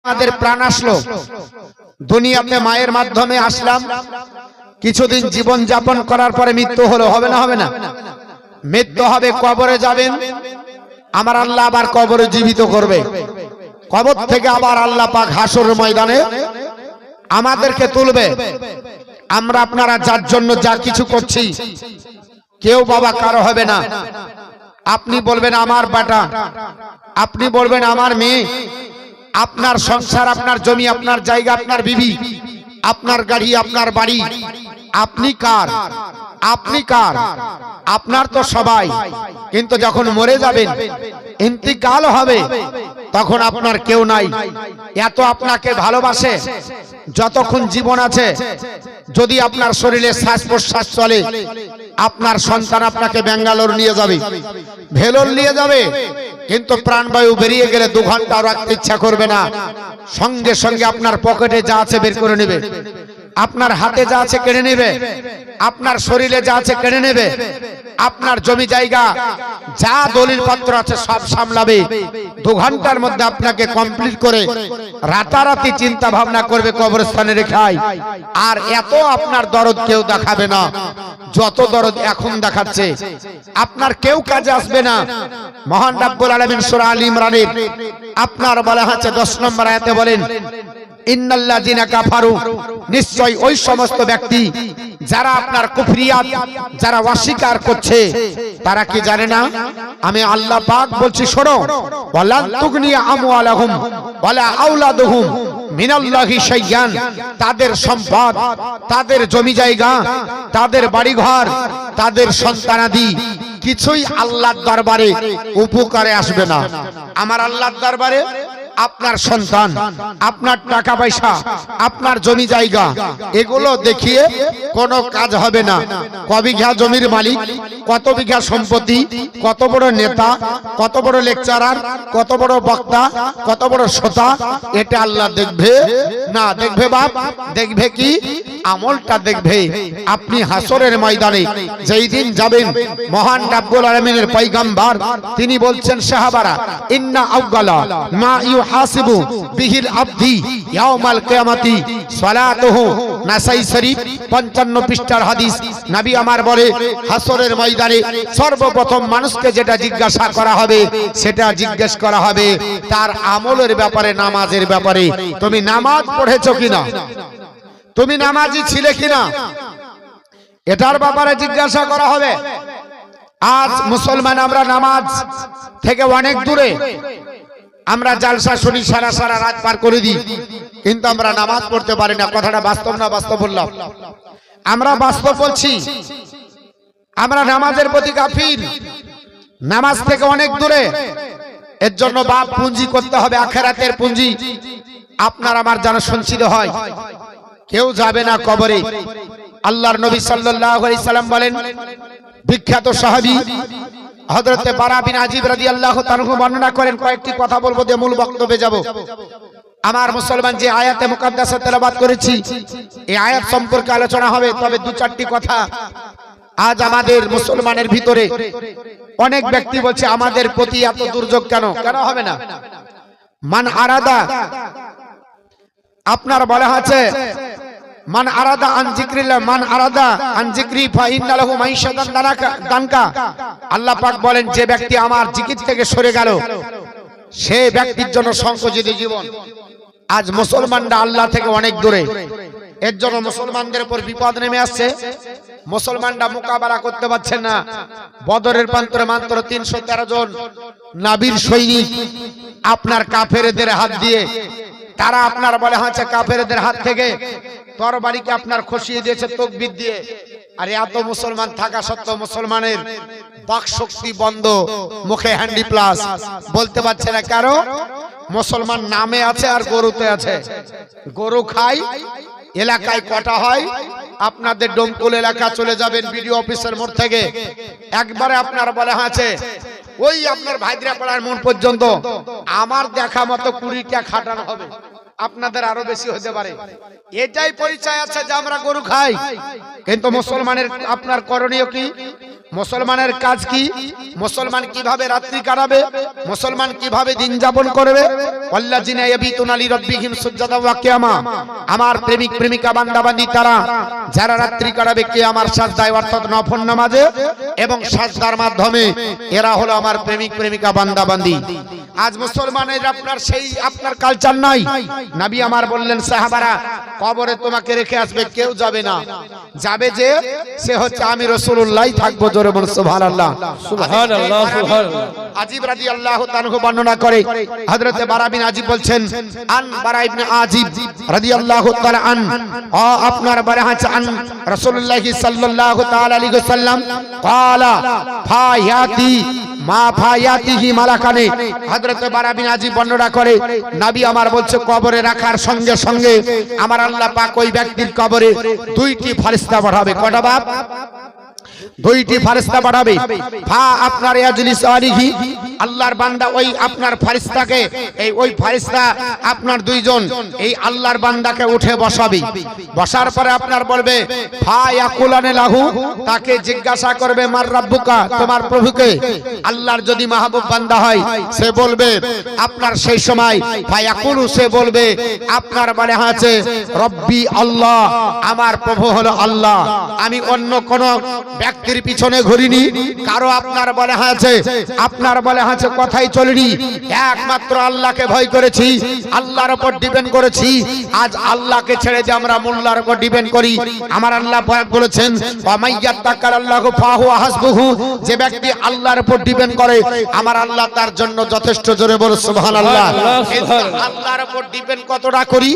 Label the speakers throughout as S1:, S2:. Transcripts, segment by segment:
S1: আমাদের প্রাণ আসলো, দুনিয়াতে মায়ের মাধ্যমে আসলাম, কিছুদিন জীবন যাপন করার পরে মৃত্যু হলো, হবে না? হবে না? মৃত্যু হবে, কবরে যাবেন, আমার আল্লাহ আবার কবরে জীবিত করবে। কবর থেকে আবার আল্লাহ পাক হাসরের ময়দানে আমাদেরকে তুলবে। আমরা আপনারা যার জন্য যা কিছু করছি, কেউ বাবা কারো হবে না। আপনি বলবেন আমার বেটা, আপনি বলবেন আমার মেয়ে, আপনার সংসার, আপনার জমি, আপনার জায়গা, আপনার বিবি, আপনার গাড়ি, আপনার বাড়ি, আপনি কার? আপনি কার? আপনার তো সবাই, কিন্তু যখন মরে যাবেন, ইন্তিকাল হবে, তখন আপনার কেউ নাই। এত আপনাকে ভালোবাসে, যতক্ষণ জীবন আছে, যদি আপনার শরীরে শ্বাস প্রশ্বাস চলে, আপনার সন্তান আপনাকে ব্যাঙ্গালোর নিয়ে যাবে, ভেলোর নিয়ে যাবে, কিন্তু প্রাণবায়ু বেরিয়ে গেলে 2 ঘন্টা রাখতে ইচ্ছা করবে না, সঙ্গে সঙ্গে আপনার পকেটে যা আছে বের করে নেবে, আপনার হাতে যা আছে কেড়ে নেবে, আপনার শরীরে যা আছে কেড়ে নেবে, আপনার জমি জায়গা যা দলিল পত্র আছে সব সামলাবে। 2 ঘন্টার মধ্যে আপনাকে কমপ্লিট করে রাতারাতি চিন্তা ভাবনা করবে কবরস্থানে রেখাই। আর এত আপনার দরদ কেউ দেখাবে না যত দরদ এখন দেখাচ্ছে। আপনার কেউ কাজে আসবে না। মহান রব্বুল আলামিন সূরা আল ইমরানের আপনার বলা হচ্ছে 10 নম্বর আয়াতে বলেন, ইন্নাল্লাযিনা কাফারু, নিশ্চয় ওই সমস্ত ব্যক্তি যারা আপনার কুফরিয়াত, যারা অস্বীকার করছে, তারা কি জানে না? আমি আল্লাহ পাক বলছি, শোনো, ওয়ালান তুগনিয়া আমওয়ালাহুম ওয়ালা আওলাদুহুম মিনাল্লাহি শাইয়ান, তাদের সম্পদ, তাদের জমি জায়গা, তাদের বাড়িঘর, তাদের সন্তানাদি কিছুই আল্লাহর দরবারে উপকারে আসবে না। আমার আল্লাহর দরবারে আপনার সন্তান, আপনার টাকা পয়সা, আপনার জমি জায়গা, এগুলো দেখিয়ে কোনো কাজ হবে না। ক বিঘা জমির মালিক, কত বিঘা সম্পত্তি, কত বড় নেতা, কত বড় লেকচারার, কত বড় বক্তা, কত বড় শ্রোতা, এটা আল্লাহ দেখবে না। দেখবে বাপ, দেখবে কি? আমলটা দেখবে। আপনি হাসরের ময়দানে যেই দিন যাবেন, মহান রব্বুল আলামিনের পয়গম্বর তিনি বলছেন, সাহাবারা, ইন্না আউগালা মা ইউহাসিবু বিহিল আবদি ইয়াউমাল কিয়ামাতি সালাতুহু, নাসাই শরীফ 55 পৃষ্ঠার হাদিস। নবী আমার বলে, হাসরের ময়দানে সর্বপ্রথম মানুষকে যেটা জিজ্ঞাসা করা হবে, সেটা জিজ্ঞেস করা হবে তার আমলের ব্যাপারে, নামাজের ব্যাপারে। তুমি নামাজ পড়েছো কিনা, তুমি নামাজি ছিলে কিনা, এটার ব্যাপারে জিজ্ঞাসা করা হবে। আজ মুসলমান আমরা নামাজ থেকে অনেক দূরে। আমরা জালসা শুনি, সারা সারা রাত পার করে দিই, কিন্তু আমরা নামাজ পড়তে পারি না। কথাটা বাস্তব না বাস্তব বললাম? আমরা বাস্তব বলছি। আমরা নামাজের প্রতি গাফিল, নামাজ থেকে অনেক দূরে। এর জন্য বাপ পুঁজি করতে হবে, আখিরাতের পুঁজি আপনার আমার যেন সঞ্চিত হয়। কেউ যাবে না কবরে। আল্লাহর নবী সাল্লাল্লাহু আলাইহি সাল্লাম বলেন, বিখ্যাত সাহাবী হযরতে বারা বিন আজিব রাদিয়াল্লাহু তাআলা বর্ণনা করেন। কয়েকটি কথা বলবো দিয়ে মূল বক্তব্যে যাব। আমার মুসলমান, যে আয়াতে মুকাদ্দাসা তেলাওয়াত করেছি, এই আয়াত সম্পর্কে আলোচনা হবে। তবে 2-4টি কথা। আজ আমাদের মুসলমানের ভিতরে অনেক ব্যক্তি বলছে, আমাদের প্রতি এত দুর্যোগ কেন? কেন হবে না? মান আরাদা, আপনার বলা আছে, মান আরাদা আন যিকরিল্লাহ, মান আরাদা আন যিকরি ফা ইন্না লাহু মাইশাতান দানকা। আল্লাহ পাক বলেন, যে ব্যক্তি আমার জিকির থেকে সরে গেল, সে ব্যক্তির জন্য সংকোচিত জীবন। আজ মুসলমানরা আল্লাহ থেকে অনেক দূরে। এর জন্য মুসলমানদের উপর বিপদ নেমে আসছে। মুসলমানরা মোকাবেলা করতে পারছেন না। বদরের প্রান্তরে মাত্র 313 জন নবীর সৈনিক আপনার কাফেরদের হাত দিয়ে, তারা আপনার বলে হচ্ছে কাফেরদের হাত থেকে তরবারিকে আপনার খসিয়ে দিয়েছে তাকবীর দিয়ে। আর এত মুসলমান থাকা সত্ত্বেও মুসলমানের বাক শক্তি বন্ধ, মুখে হ্যান্ডি প্লাস, বলতে পারছে না। কারো মুসলমান নামে আছে আর গরুতে আছে। গরু খায়, এলাকায় কটা হয়, আপনাদের ডোমকুল এলাকা চলে যাবেন বিডিও অফিসের মোড় থেকে, একবারে আপনার বলে আছে ওই আপনার ভাইদ্রা পাড়ার মোড় পর্যন্ত আমার দেখা মতো 20টা খাটানো হবে, আপনাদের আরো বেশি হতে পারে। এটাই পরিচয় আছে যে আমরা গরু খাই। কিন্তু মুসলমানের আপনার করণীয় কি? মুসলমানের কাজ কি? মুসলমান কিভাবে রাত্রি কাটাবে, মুসলমান কিভাবে দিন যাপন করবে? ওয়াল্লাযিনা ইয়াবিতুনা লিরাব্বিহিম সুজদান ওয়া কিয়ামা, আমার প্রেমিক প্রেমিকা বান্দা বান্দি তারা যারা রাত্রি কাটাবে কিয়ামার সাজদায় অর্থাৎ নফল নামাজে এবং সাজদার মাধ্যমে, এরা হলো আমার প্রেমিক প্রেমিকা বান্দা বান্দি। আজ মুসলমানের আপনার কালচার নাই। নবী আমার বললেন সাহাবারা, কবরে তোমাকে রেখে আসবে, কেউ যাবে না, যাবে যে সে হচ্ছে আমি রাসূলুল্লাহ থাকবো। জোরে বলুন সুবহানাল্লাহ।
S2: সুবহানাল্লাহ সুবহানাল্লাহ।
S1: আজিব রাদিয়াল্লাহু তাআলা বর্ণনা করে, হযরত বারা বিন আজিব বলছেন, আন বারা ইবনে আজিব রাদিয়াল্লাহু তাআলা আন, আপনার বারা হচ্ছে আন রাসূলুল্লাহ সাল্লাল্লাহু তাআলা আলাইহি ওয়াসাল্লাম ক্বালা ফায়াতি মা ফায়াতিহি মালাকানে। হযরত বারা বিন আজিব বর্ণনা করে, নবী আমার বলছে কবরে রাখার সঙ্গে সঙ্গে আমার আল্লাহ পাক ওই ব্যক্তির কবরে দুইটি ফেরেশতা পাঠাবে। কয়টা বাপ? দুইটি ফেরেশতা পাঠাবে। ফা আপনার ইয়াজলিস আলাইহি, আল্লাহর বান্দা ওই আপনার ফেরেশতাকে, ওই ফেরেশতা আপনার দুইজন এই আল্লাহর বান্দাকে উঠে বসাবে। বসার পরে আপনার বলবে ফা ইয়াকুলানে লাহু, তাকে জিজ্ঞাসা করবে মার রাব্বুকা, তোমার প্রভুকে। আল্লাহর যদি মাহবুব বান্দা হয় সে বলবে আপনার সেই সময় ফা ইয়াকুলু, সে বলবে আপনার বলে আছে রব্বি আল্লাহ, আমার প্রভু হলো আল্লাহ, আমি অন্য কোন ব্যক্তির পিছনে ঘুরিনি, কারো আপনার বলে আছে কথাই চলিনি, একমাত্র আল্লাহকে ভয় করেছি, আল্লাহর উপর ডিপেন্ড করেছি। আজ আল্লাহকে ছেড়ে দিয়ে আমরা মোল্লার উপর ডিপেন্ড করি। আমার আল্লাহ বলেছেন ওয়ামাইয়াত্তাকাল্লাহু ফাহুয়া হাসবুহু, যে ব্যক্তি আল্লাহর উপর ডিপেন্ড করে আমার আল্লাহ তার জন্য যথেষ্ট। জোরে বলো সুবহানাল্লাহ। আল্লাহর উপর ডিপেন্ড কতটা করি?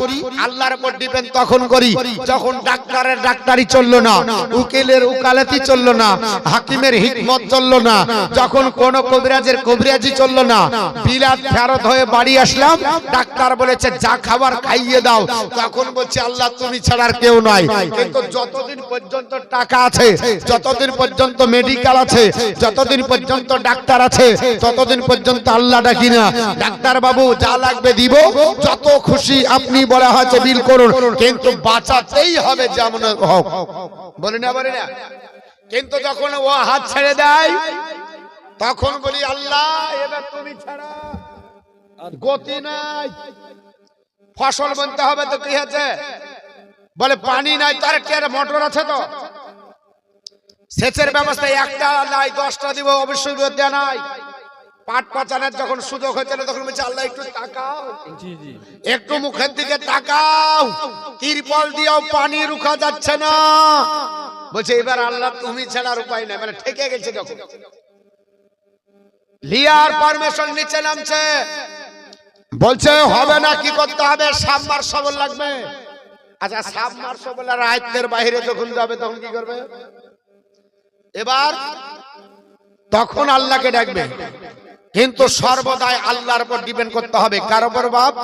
S1: আল্লাহর উপর ডিপেন্ড তখন করি যখন ডাক্তারের ডাক্তারি চললো না, উকিলের উকালতি চললো না, হাকিমের হিকমত চললো না, যখন কোন কবিরাজের কবিরাজি চললো না, বিলাত ফেরত হয়ে বাড়ি আসলাম, ডাক্তার বলেছে যা খাবার খাইয়ে দাও, তখন বলছে আল্লাহ তুমি ছাড়ার কেউ নাই। কিন্তু যতদিন পর্যন্ত টাকা আছে, যতদিন পর্যন্ত মেডিকেল আছে, যতদিন পর্যন্ত ডাক্তার আছে, ততদিন পর্যন্ত আল্লাহ ডাকি না। ডাক্তার বাবু যা লাগবে দিব, যত খুশি আপনি বলা হয়েছে বিল করুন, কিন্তু বাঁচাতেই হবে যেমন হোক। বলি না? কিন্তু যখন ও হাত ছেড়ে দেয় তখন বলি আল্লাহ এবার তুমি ছাড়া গতি নাই। ফসল বুনতে হবে তো কি হয়েছে? বলে পানি নাই, তার কে মোটর আছে তো, সেচের ব্যবস্থা একটা নাই, 10টা দিব, অবশ্যই দেয়া নাই। পাট পাচানের যখন সুযোগ হয়েছিল তখন বলছে আল্লাহ একটু তাকাও, একটু মুখের দিকে তাকাও, তিরপল দিয়েও পানি রুখা যাচ্ছে না। বলছে এবার আল্লাহ তুমি ছাড়ার উপায় নাই, মানে ঠেকে গেছে। তখন লিয়ার পারমিশন নিচে নামছে, বলছে হবে না, কি করতে হবে? সাবমার্সিবল লাগবে। আচ্ছা সাবমার্সিবল আর আয়ত্তের বাইরে যখন যাবে তখন কি করবে? এবার তখন আল্লাহকে ডাকবে, কিন্তু সর্বদাই আল্লাহর উপর ডিপেন্ড করতে হবে। কার উপর বাপ?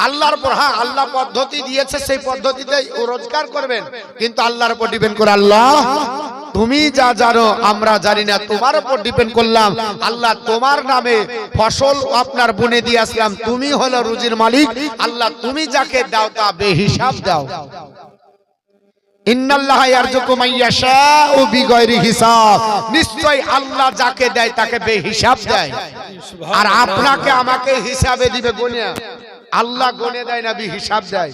S1: আল্লাহর উপর। হ্যাঁ, আল্লাহ পদ্ধতি দিয়েছে, সেই পদ্ধতিতে রোজগার করবেন, কিন্তু আল্লাহর উপর ডিপেন্ড করে। আল্লাহ তুমি যা জানো আমরা জানি না, তোমার উপর ডিপেন্ড করলাম। আল্লাহ তোমার নামে ফসল আপনার বুনে দিয়ে আসলাম, তুমি হলো রুজির মালিক। আল্লাহ তুমি যাকে দাও তা বেহিসাব দাও। ইন্নাল্লাহা ইয়ারযুকু মান ইয়াশাউ বিগাইরি হিসাব, নিশ্চয় আল্লাহ যাকে দেয় তাকে বেহিসাব দেয়। আর আপনাকে আমাকে হিসাবে দিবে গুনে। আল্লাহ গুনে দেয় না, হিসাব দেয়।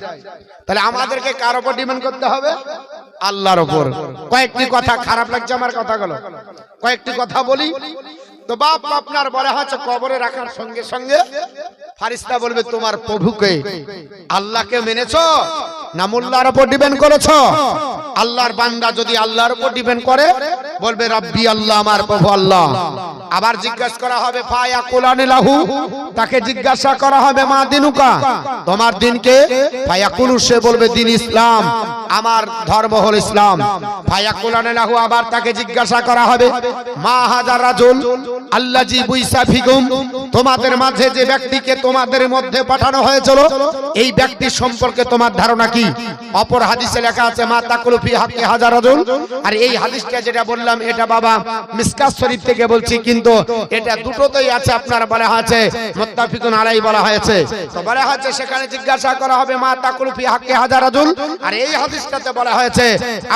S1: তাহলে আমাদেরকে কার উপর ডিপেন্ড করতে হবে? আল্লাহর উপর। কয়েকটি কথা, খারাপ লাগছে আমার কথাগুলো, কয়েকটি কথা বলি। তো বাপ আপনার বলা হচ্ছে কবরে রাখার সঙ্গে সঙ্গে ফারিস্তা বলবে তোমার প্রভুকে, আল্লাহকে মেনেছো না মোল্লার উপর ডিপেন্ড করেছো? আল্লাহর বান্দা যদি আল্লাহর উপর ডিপেন্ড করে বলবে রব্বি আল্লাহ, আমার প্রভু আল্লাহ। আবার জিজ্ঞাসা করা হবে ফায়া কুলানে লাহু, তাকে জিজ্ঞাসা করা হবে মা দিনুকা, তোমার দিনকে? ফায়া কুলু, সে বলবে দিন ইসলাম, আমার ধর্ম হল ইসলাম। ফায়া কুলানে লাহু, আবার তাকে জিজ্ঞাসা করা হবে মা হাজার রাজুল আল্লাজি বুইসা ফিকুম, তোমাদের মাঝে যে ব্যক্তিকে তোমাদের মধ্যে পাঠানো হয়েছিল এই ব্যক্তি সম্পর্কে তোমার ধারণা কি? অপর হাদিসে লেখা আছে মা তাকুলু ফি হাক্কি হাজার রাজুল। আর এই হাদিসটা যেটা বললাম বললাম এটা বাবা মিসকাত শরীফ থেকে বলছি, কিন্তু এটা দুটোতেই আছে, আপনার বলা আছে মুত্তাফিকুন আলাইহি বলা হয়েছে। তো বলা হয়েছে সেখানে জিজ্ঞাসা করা হবে মা তাকুলু ফি হাক্কি হাজার রাজুল, আর এই হাদিসটাতে বলা হয়েছে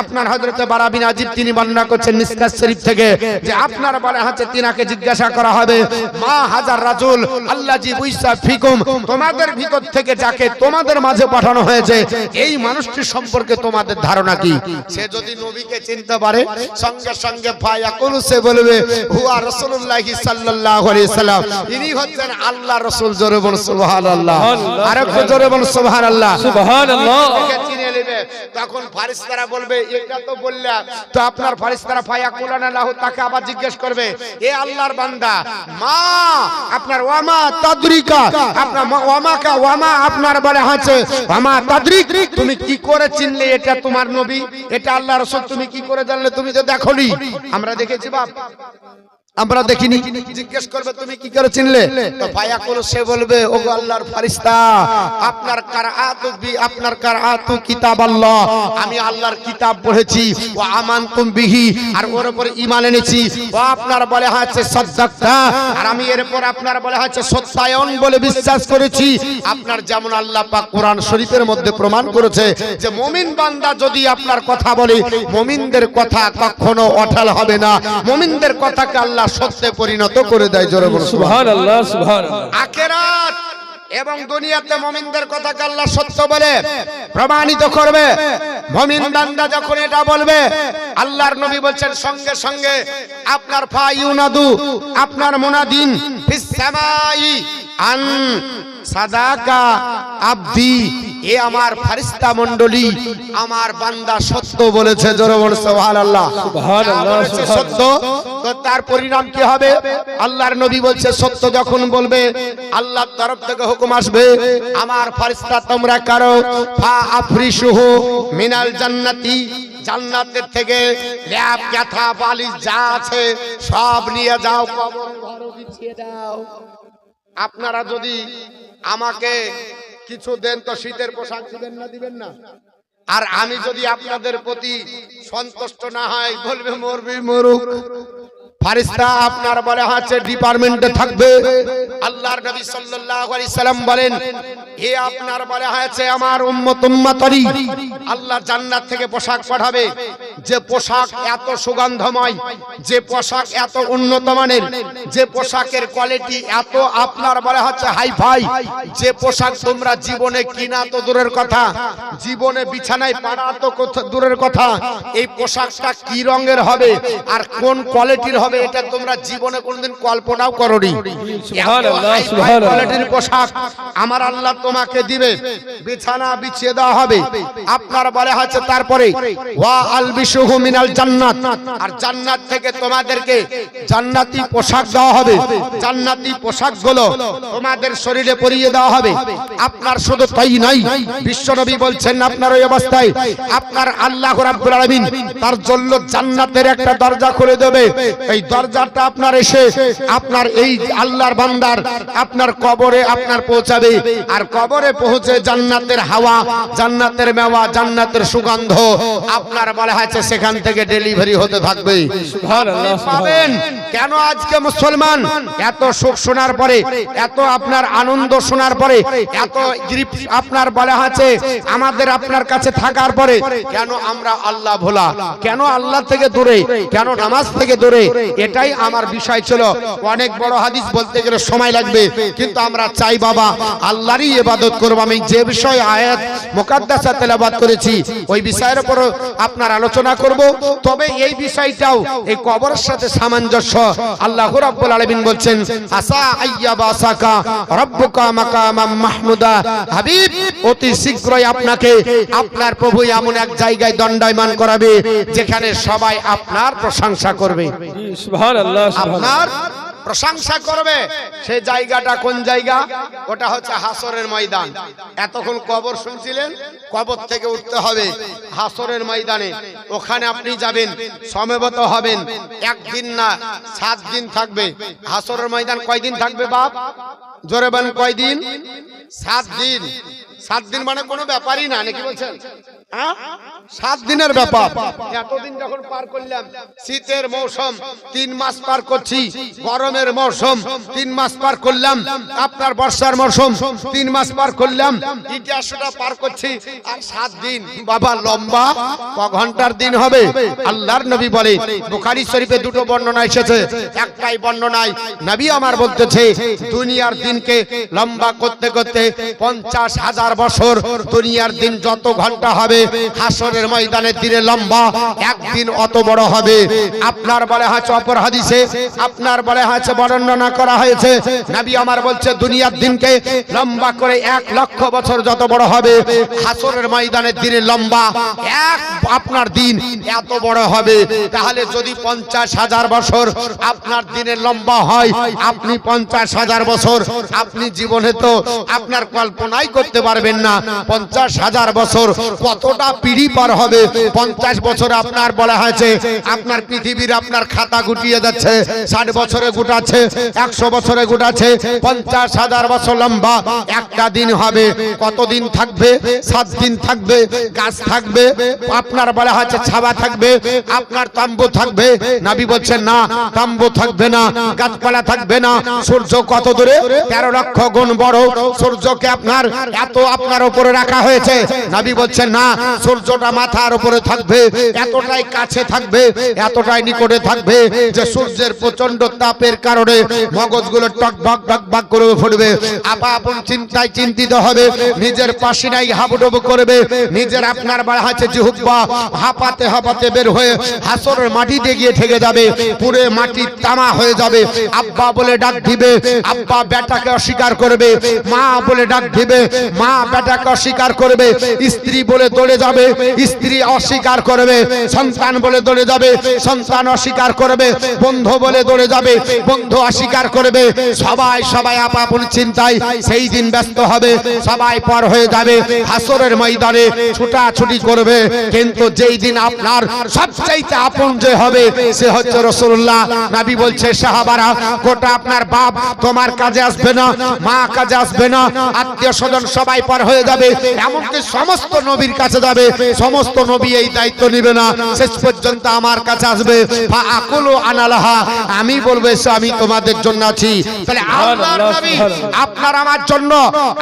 S1: আপনার হযরতে বারা বিন আজিব তিনি বর্ণনা করছেন মিসকাত শরীফ থেকে যে আপনার বলা হচ্ছে তিনাকে জিজ্ঞাসা করা হবে মা হাজার রাজুল আল্লাজি বুইসা ফিকুম, তোমাদের ভিতর থেকে যাকে তোমাদের মাঝে পাঠানো হয়েছে এই মানুষটির সম্পর্কে তোমাদের ধারণা কি? সে যদি নবীকে চিনতে পারে সঙ্গে সঙ্গে ফায়াকুল সে বলবে হুয়া রাসূলুল্লাহ সাল্লাল্লাহু আলাইহি সাল্লাম, ইনি হচ্ছেন আল্লাহর রাসূল। জোরে বল সুবহানাল্লাহ, আরেকটু জোরে বল সুবহানাল্লাহ,
S2: সুবহানাল্লাহ।
S1: চিনে নেবে। তখন ফারিস্তারা বলবে এটা তো বললা, তো আপনার ফারিস্তারা ফায়াকুলানা লাহু, তাকে আবার জিজ্ঞেস করবে এ আল্লাহর বান্দা মা আপনার ওয়ামা তাদরিকা, আপনার ওয়ামাকা ওয়ামা আপনার বলে হচ্ছে ওয়ামা তাদরিক, তুমি কি করে চিনলে এটা তোমার নবী, এটা আল্লাহর রাসূল, তুমি কি করে জানলে, তুমি তো দেখোনি। আমরা দেখেছি বাপ, আমরা দেখিনি। জিজ্ঞেস করবে তুমি কি করে চিনলে, তো ফায়াকুল সে বলবে ওগো আল্লাহর ফেরেশতা আপনার কারাআতু বি আপনার কারাআতু কিতাবাল্লাহ, আমি আল্লাহর কিতাব পড়েছি, ওয়া আমানতুম বিহি আর ওর উপর ঈমান এনেছি, ও আপনার বলে হচ্ছে সাদ্দাকতা আর আমি এর উপর আপনার বলে হচ্ছে সত্যায়ন বলে বিশ্বাস করেছি। আপনার যেমন আল্লাহ পাক কোরআন শরীফের মধ্যে প্রমাণ করেছে যে মুমিন বান্দা যদি আপনার কথা বলে মুমিনদের কথা কখনো অঢাল হবে না, মুমিনদের কথাকে আল্লাহ সত্যে পরিণত করে দেয়। জোরে বলুন
S2: সুবহানাল্লাহ, সুবহানাল্লাহ।
S1: আখিরাত এবং দুনিয়াতে মুমিনদের কথাকে আল্লাহ সত্য বলে প্রমাণিত করবে। মুমিন বান্দা যখন এটা বলবে আল্লাহর নবী বলছেন সঙ্গে সঙ্গে আপনার ফায়ুনাদু আপনার মুনাদিন ফিস সামাই আন সাদাকা আবদি, এ আমার ফেরেশতা মণ্ডলী আমার বান্দা সত্য বলেছে। জোরে বল সুবহানাল্লাহ,
S2: সুবহানাল্লাহ,
S1: সত্য। তো তার পরিণাম কি হবে? আল্লাহর নবী বলছে সত্য যখন বলবে আল্লাহর তরফ থেকে হুকুম আসবে আমার ফেরেশতা তোমরা করো ফা আফরিশুহু মিনাল জান্নাতি, জান্নাতের থেকে ল্যাপ কাঁথা বালিশ যা আছে সব নিয়ে যাও কবরের ঘরে বিছিয়ে দাও। আপনারা যদি আমাকে কিছু দেন তো শীতের পোশাক দিবেন না, দিবেন না? আর আমি যদি আপনাদের প্রতি সন্তুষ্ট না হয় বলবে মরবি মরুক। ফারিস্তা আপনার বলে হচ্ছে ডিপার্টমেন্টে থাকবে। আল্লাহর নবী সাল্লাল্লাহু আলাইহি সাল্লাম বলেন হে আপনার বলে হচ্ছে আমার উম্মত উম্মতারি, আল্লাহ জান্নাত থেকে পোশাক পাঠাবে, যে পোশাক এত সুগন্ধময়, যে পোশাক এত উন্নত মানের, যে পোশাকের কোয়ালিটি এত আপনার বলে হচ্ছে হাইফাই, যে পোশাক তোমরা জীবনে কিনা তো দূরের কথা, জীবনে বিছানায় পাড়া তো দূরের কথা, এই পোশাকটা কি রঙের হবে আর কোন কোয়ালিটির হবে এটা তোমরা জীবনে কোনদিন কল্পনাও করোনি।
S2: সুবহানাল্লাহ, সুবহানাল্লাহ।
S1: কোয়ালিটির পোশাক আমার আল্লাহ তোমাকে দিবে, বিছানা বিছিয়ে দেওয়া হবে আপনার বলে হচ্ছে। তারপরে ওয়া আলবিশুহু মিনাল জান্নাত, আর জান্নাত থেকে তোমাদেরকে জান্নাতি পোশাক দেওয়া হবে, জান্নাতি পোশাকগুলো তোমাদের শরীরে পরিয়ে দেওয়া হবে। আপনার শুধু তাই নাই, বিশ্বনবী বলছেন আপনার ওই অবস্থায় আপনার আল্লাহ রাব্বুল আলামিন তার জন্য জান্নাতের একটা দরজা খুলে দেবে। এই দরজাটা আপনার এসে আপনার এই আল্লাহর বান্দার আপনার কবরে আপনার পৌঁছাবে, আর কবরে পৌঁছে জান্নাতের হাওয়া, জান্নাতের মেওয়া, জান্নাতের সুগন্ধ আপনার বলা হয়েছে সেখান থেকে ডেলিভারি হতে থাকবে।
S2: সুবহানাল্লাহ,
S1: পাবেন কেন আজকে মুসলমান এত সুখ শোনার পরে, এত আপনার আনন্দ শোনার পরে, এত আপনার বলা হয়েছে আমাদের আপনার কাছে থাকার পরে কেন আমরা আল্লাহ ভোলা, কেন আল্লাহ থেকে দূরে, কেন নামাজ থেকে দূরে? এটাই আমার বিষয় ছিল। অনেক বড় হাদিস বলতে গেলে সময় লাগবে, কিন্তু আমরা চাই বাবা আল্লাহরই ইবাদত করব। আমি যে বিষয় আয়াত মুকাদ্দাসা তেলাওয়াত করেছি ওই বিষয়ের উপর আপনার আলোচনা করব। তবে এই বিষয়টাও এই কবরের সাথে সামঞ্জস্য। আল্লাহ রাব্বুল আলামিন বলছেন আসা আইয়াবাসাকা রাব্বুকা মাকামাম মাহমুদা, হাবিব অতি শীঘ্রই আপনাকে আপনার প্রভু এমন এক জায়গায় দণ্ডায়মান করাবে যেখানে সবাই আপনার প্রশংসা করবে।
S2: সুবহানাল্লাহ,
S1: আপনার প্রশংসা করবে। সেই জায়গাটা কোন জায়গা? ওটা হচ্ছে হাসরের ময়দান। এতক্ষণ কবর শুনছিলেন, কবর থেকে উঠতে হবে হাসরের ময়দানে। ওখানে আপনি যাবেন, সমবেত হবেন। একদিন না 7 দিন থাকবে হাসরের ময়দান। কয়দিন থাকবে বাপ? জোরে বলেন কয়দিন? 7 দিন। 7 দিন মানে কোনো ব্যাপারই না, নাকি বলছেন? 7 দিনের ব্যাপার। এতদিন যখন পার করলাম, শীতের মৌসুম 3 মাস পার করছি, গরমের মৌসুম 3 মাস পার করলাম, আপনার বর্ষার মৌসুম 3 মাস পার করলাম, ইতিহাসটা পার করছি, আর 7 দিন বাবা লম্বা ক ঘন্টার দিন হবে? আল্লাহর নবী বলে, বুখারী শরীফে দুটো বর্ণনা এসেছে, একটাই বর্ণনায় নবী আমার বলতেছে দুনিয়ার দিনকে লম্বা করতে করতে 50,000 বছর, দুনিয়ার দিন যত ঘন্টা হবে হাসরের ময়দানের দিনে লম্বা একদিন অত বড় হবে। আপনার বলে হচ্ছে অপর হাদিসে, আপনার বলে হচ্ছে বর্ণনা করা হয়েছে, নবী আমার বলছে দুনিয়ার দিনকে লম্বা করে 1 লক্ষ বছর যত বড় হবে, হাসরের ময়দানের দিনে লম্বা এক আপনার দিন এত বড় হবে। তাহলে যদি 50,000 বছর আপনার দিনের লম্বা হয়, আপনি 50,000 বছর আপনি জীবনে তো আপনার কল্পনাই করতে পারবেন না 50,000 বছর কতটা পিড়ি পার হবে। 50 বছর আপনার বলা হয়েছে আপনার পৃথিবীর আপনার খাতা গুটিয়ে যাচ্ছে, 60 বছরে গুটাচ্ছে, 100 বছরে গুটাচ্ছে, 50,000 বছর লম্বা একটা দিন হবে। কতদিন থাকবে? 7 দিন থাকবে, গাছ থাকবে, আপনার বলা হচ্ছে ছাওয়া থাকবে, আপনার তাম্বু থাকবে। নবী বলছেন না, তাম্বু থাকবে না, গাছপালা থাকবে না। সূর্য কত দূরে? 13 লক্ষ গুণ বড় সূর্যকে আপনার এত আপনার উপরে রাখা হয়েছে। নবী বলছেন না, সূর্যটা মাথার উপরে থাকবে, এতটাই কাছে থাকবে, এতটাই নিকটে থাকবে যে সূর্যের প্রচন্ড তাপের কারণে মগজগুলো টকবক টকবক করে ফুটবে। আপা আপন চিন্তায় চিন্তিত হবে, নিজের পাশিনাই হাবুডুবু করবে, নিজের আপনার বলা হচ্ছে জিহ্বা হাঁপাতে হাঁপাতে বের হয়ে হাসরের মাটিতে গিয়ে ঠেকে যাবে, পুরে মাটি তামা হয়ে যাবে। আব্বা বলে ডাক দিবে, আব্বা বেটাকে অস্বীকার করবে, মা বলে ডাক দিবে, মা বেটাকে অস্বীকার করবে, স্ত্রী বলে দৌড়ে যাবে, স্ত্রী অস্বীকার করবে, সন্তান বলে দৌড়ে যাবে, সন্তান অস্বীকার করবে, বন্ধু বলে দৌড়ে যাবে, বন্ধু অস্বীকার করবে। সবাই সবাই আপন চিন্তায় সেই দিন ব্যস্ত হবে, সবাই পর হয়ে যাবে, হাসরের ময়দানে ছুটাছুটি করবে। কিন্তু যেই দিন আপনার সবচাইতে আপন যে হবে সে হচ্ছে রাসূলুল্লাহ। নবী বলছে সাহাবারা, গোটা আপনার বাপ তোমার কাজে আসবে না, মা কাজে আসবে না, আত্মীয় স্বজন সবাই পার হয়ে যাবে, এমনকি সমস্ত নবীর কাছে যাবে, সমস্ত নবী এই দায়িত্ব নেবে না, শেষ পর্যন্ত আমার কাছে আসবে। ফাআকুলু আনালাহা, আমি বলবো এসো আমি তোমাদের জন্য আছি। তাহলে আল্লাহর নবী আপনার আমার জন্য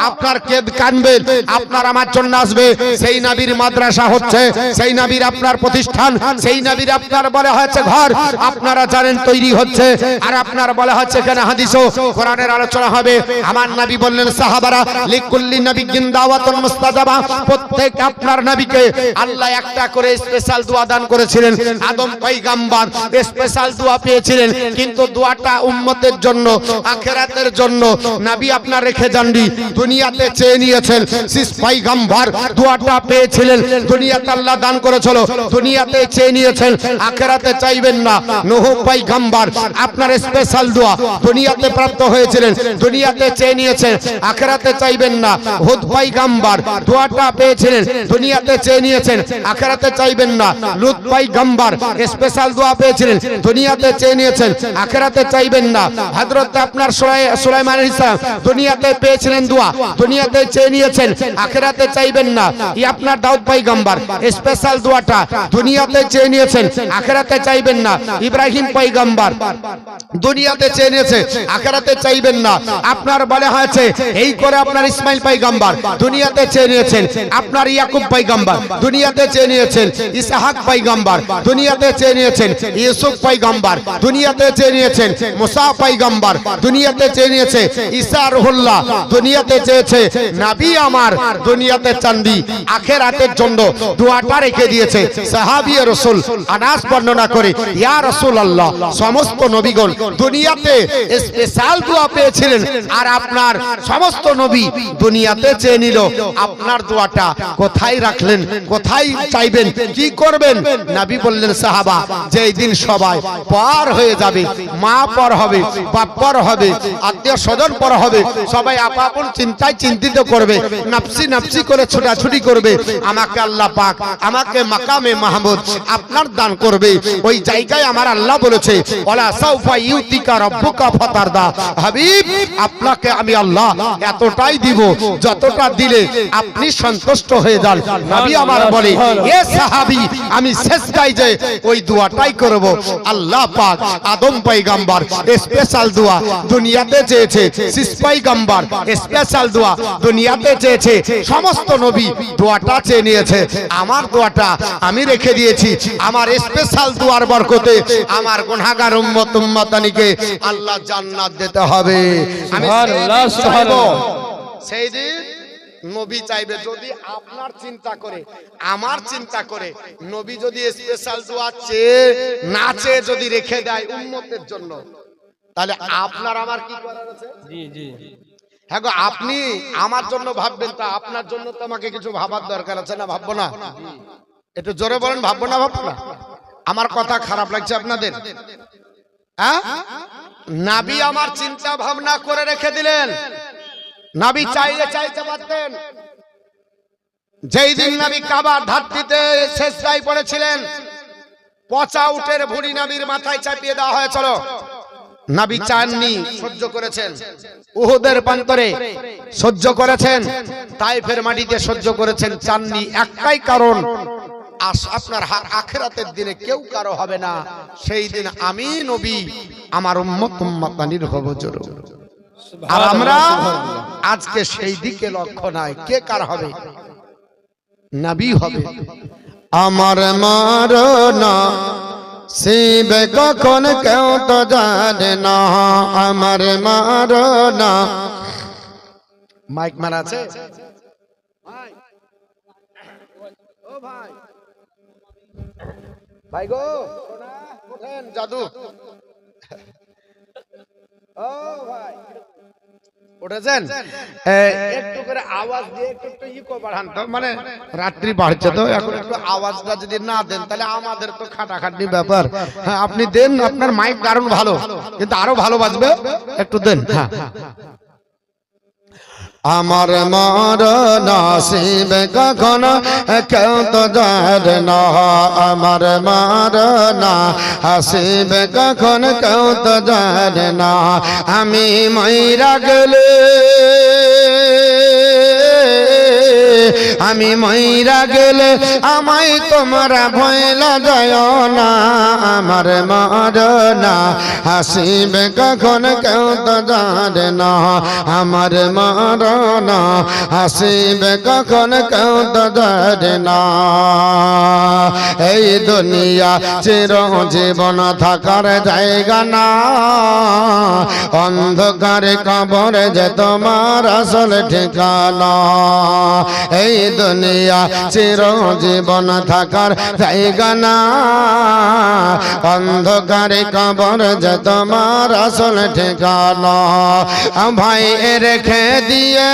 S1: আপনার কে কানবেন, আপনার আমার জন্য আসবে। সেই নবীর মাদ্রাসা হচ্ছে, সেই নবীর আপনার প্রতিষ্ঠান, সেই নবীর আপনার বলা হয়েছে ঘর আপনারা জানেন তৈরি হচ্ছে। আর আপনার বলা হচ্ছে এখানে হাদিসও কোরআনের আলোচনা হবে। আমার নবী বললেন সাহাবারা, লিকুল্লি নবিয়্যিন দাওয়াতুন মুস্তাজাবা, প্রত্যেক আপনার নবীকে আল্লাহ একটা করে স্পেশাল দোয়া দান করেছিলেন। আদম পয়গম্বর স্পেশাল দোয়া পেয়েছিলেন, কিন্তু দোয়াটা উম্মতের জন্য, আখিরাতের জন্য নবী আপনার রেখে যাননি, দুনিয়াতে চেয়ে নিয়েছেন। শীষ পয়গম্বর দোয়াটা পেয়েছিলেন, দুনিয়াতে আল্লাহ দান করেছিল, দুনিয়াতে চেয়ে নিয়েছেন, আখিরাতে চাইবেন না। নূহ পয়গম্বর আপনার স্পেশাল দোয়া দুনিয়াতে প্রাপ্ত হয়েছিলেন, দুনিয়াতে চেয়ে নিয়েছেন, আখিরাতে চাইবেন না। হুদ পয়গম্বর দোয়াটা পেয়েছিলেন, দুনিয়াতে চেয়ে নিয়েছেন, আখিরাতে চাইবেন না। লূত পয়গম্বর স্পেশাল দোয়া পেয়েছিলেন, দুনিয়াতে চেয়ে নিয়েছেন, আখিরাতে চাইবেন না। হযরত আপনার সুলাইমান আলাইহিস সালাম দুনিয়াতে পেয়েছিলেন দোয়া, দুনিয়াতে চেয়ে নিয়েছেন, আখিরাতে চাইবেন না। এই আপনার দাউদ পয়গম্বর স্পেশাল দোয়াটা দুনিয়াতে চেয়ে নিয়েছেন, আখিরাতে চাইবেন না। ইব্রাহিম পয়গম্বর দুনিয়াতে চেয়ে নিয়েছে, আখিরাতে চাইবেন না। আপনার বলা হয়েছে এই করে আপনার ইসমাইল পয়গম্বর দুনিয়াতে চেয়ে নিয়েছেন, আপনার ইয়াকুব পয়গম্বর দুনিয়াতে চেয়ে নিয়েছেন, ইসহাক পয়গম্বর দুনিয়াতে চেয়ে নিয়েছেন, ইউসুফ পয়গম্বর দুনিয়াতে চেয়ে নিয়েছেন, মুসা পয়গম্বর দুনিয়াতে চেয়ে নিয়েছে, ঈসা রুহুল্লাহ দুনিয়াতে চেয়েছে। নবী আমার দুনিয়াতে চান্দি, আখিরাতের জন্য দোয়াটা রেখে দিয়েছে। সাহাবী রাসূল আনাস বর্ণনা করে, ইয়া রাসূলুল্লাহ সমস্ত নবীগণ দুনিয়াতে স্পেশাল দোয়া পেয়েছিলেন, আর আপনার সমস্ত নবী দুনিয়াতে চেয়ে নিল, আপনার দোয়াটা কোথায় রাখলেন, কোথায় চাইবেন, কি করবেন? নবী বললেন সাহাবা, যে এই দিন সবাই পার হয়ে যাবে, মা পর হবে, বাপ পর হবে, আত্মীয় স্বজন পর হবে, সবাই আপন চিন্তায় চিন্তিত করবে, নাফসি নাফসি করে ছোটাছুটি করবে। আমাকে আল্লাহ পাক আমাকে মাকামে মাহমুদ আপনার দান করবে। ওই জায়গায় আমার আল্লাহ বলেছে, ওয়ালা সাউফা ইউতিকা রাব্বুকা ফাতারদা, হাবিব আপনাকে আমি আল্লাহ এতটাই দিব যতটা দিলে আপনি সন্তুষ্ট হয়ে যান। নবী আমার বলে এ সাহাবী আমি শেষটাই যে ওই দোয়াটাই করব। আল্লাহ পাক আদম পয়গম্বর স্পেশাল দোয়া দুনিয়াতে চেয়েছে, শীষ পয়গম্বর স্পেশাল দোয়া দুনিয়াতে চেয়েছে, সমস্ত নবী দোয়াটা চেয়ে নিয়েছে। আমার দোয়াটা আমি রেখে দিয়েছি, আমার স্পেশাল দোয়ার বরকতে আমার গুনাহগার উম্মত উম্মতানিকে আল্লাহ জান্নাত দিতে হবে। আমি
S2: সুবহানাল্লাহ, সুবহানাল্লাহ।
S1: সেই দিন নবী চাইবে, যদি আপনার চিন্তা করে আমার চিন্তা করে নবী যদি স্পেশাল দোয়া চেয়ে না চেয়ে যদি রেখে দেয় উম্মতের জন্য, তাহলে আপনার আমার কি করার আছে?
S2: জি জি
S1: হ্যাঁ গো, আপনি আমার জন্য ভাববেন, তা আপনার জন্য তো আমাকে কিছু ভাবার দরকার আছে না? ভাববো না? একটু জোরে বলেন, ভাববো না? ভাববো না? আমার কথা খারাপ লাগছে আপনাদের? হ্যাঁ, নবী আমার চিন্তা ভাবনা করে রেখে দিলেন। নবী চাইলে চাইতে পারতেন। যেই দিন নবী কাবার ধাত্রীতে শেষরায় পড়েছিলেন, পচা উটের ভুঁড়ি নবীর মাথায় চাপিয়ে দেওয়া হয়েছিল। নবী চাননি, সহ্য করেছেন। উহুদের প্রান্তরে সহ্য করেছেন, তাইফের মাটিতে সহ্য করেছেন, চাননি। একটাই কারণ, আপনার আখিরাতের দিনে কেউ কারো হবে না, সেই দিন আমি নবী আমার উম্মত উম্মতানির হব জোর। আর আমরা আজকে সেই দিকে লক্ষ্য নাই, কে কার হবে? নবী হবে। আমার মারনা শিবে কখন কেউ তো জানে না, আমার মারনা। মাইক মারা আছে? ভাই গো, ওঠেন জাদু। ও ভাই উঠেছেন? একটু করে আওয়াজ দিয়ে একটু ইকো বাড়ান তো, মানে রাত্রি বাড়ছে তো, এখন একটু আওয়াজটা যদি না দেন তাহলে আমাদের তো খাটাখাটি ব্যাপার। হ্যাঁ আপনি দেন, আপনার মাইক দারুণ ভালো, কিন্তু আরো ভালো বাজবে, একটু দেন। হ্যাঁ, আমার মরনা শিবে কখন কেউ তো জানে না, আমার মরনা শিবে কখন কেউ তো জানে না। আমি মইরা গেলে, আমি মইরা গেলে আমায় তোমরা ভয়লা যায় না, আমার মরনা হাসিবে কখন কেউ তো জানে না, আমার মরনা হাসিবে কখন কেউ তো জানে না। এই দুনিয়া চিরজীবন থাকার জায়গা না, অন্ধকারে কবরে যে তোমার আসল ঠিকানা। এই দুনিয়া চিরজীবন থাকার জায়গা না, অন্ধকারে কবর যে তোমার আসল ঠিকানা। ভাই রেখে দিয়ে,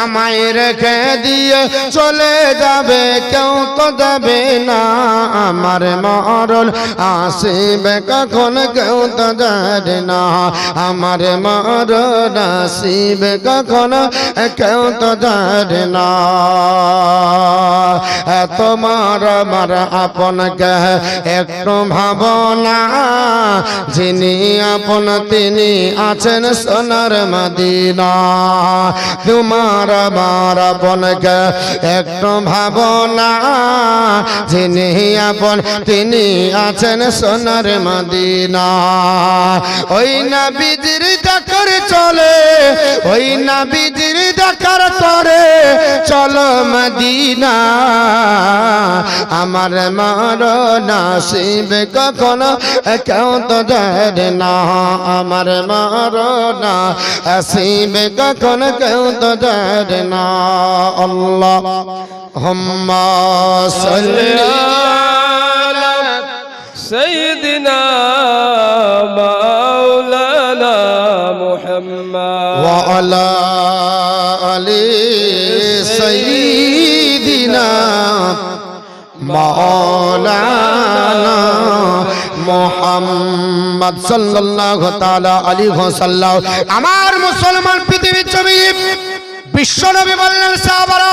S1: আমায় রেখে দিয়ে চলে যাবে, কেউ তো যাবে না, আমার মরণ আসিবে কখন কেউ তো জানে না, আমার মরণ আসিবে কখন কেউ তো জানে না। তোমার আমার আপনকে একটু ভাবনা, যিনি আপন তিনি আছেন সোনার মদিনা। তোমার আমার আপনকে একটু ভাবনা, যিনি আপন তিনি আছেন সোনার মদিনা। ওই নবীজির ডাকার চলে, ওই নবীজির ডাকার করে চলো মদিনা। আমার মরণ আসিবে কখন কেউ তো জানে না, আমার মরণ আসিবে কখন কেউ তো জানে না। আল্লাহুম্মা সাল্লি আলা
S2: সাইয়্যিদিনা মাওলানা মুহাম্মদ
S1: ওয়া আলা আলি সাইয়্যিদিনা মাওলানা মুহাম্মদ সাল্লাল্লাহু তাআলা আলাইহি ওয়াসাল্লাম। আমার মুসলমান পৃথিবীর ছবি বিশ্বনবী বললেন, সাহাবারা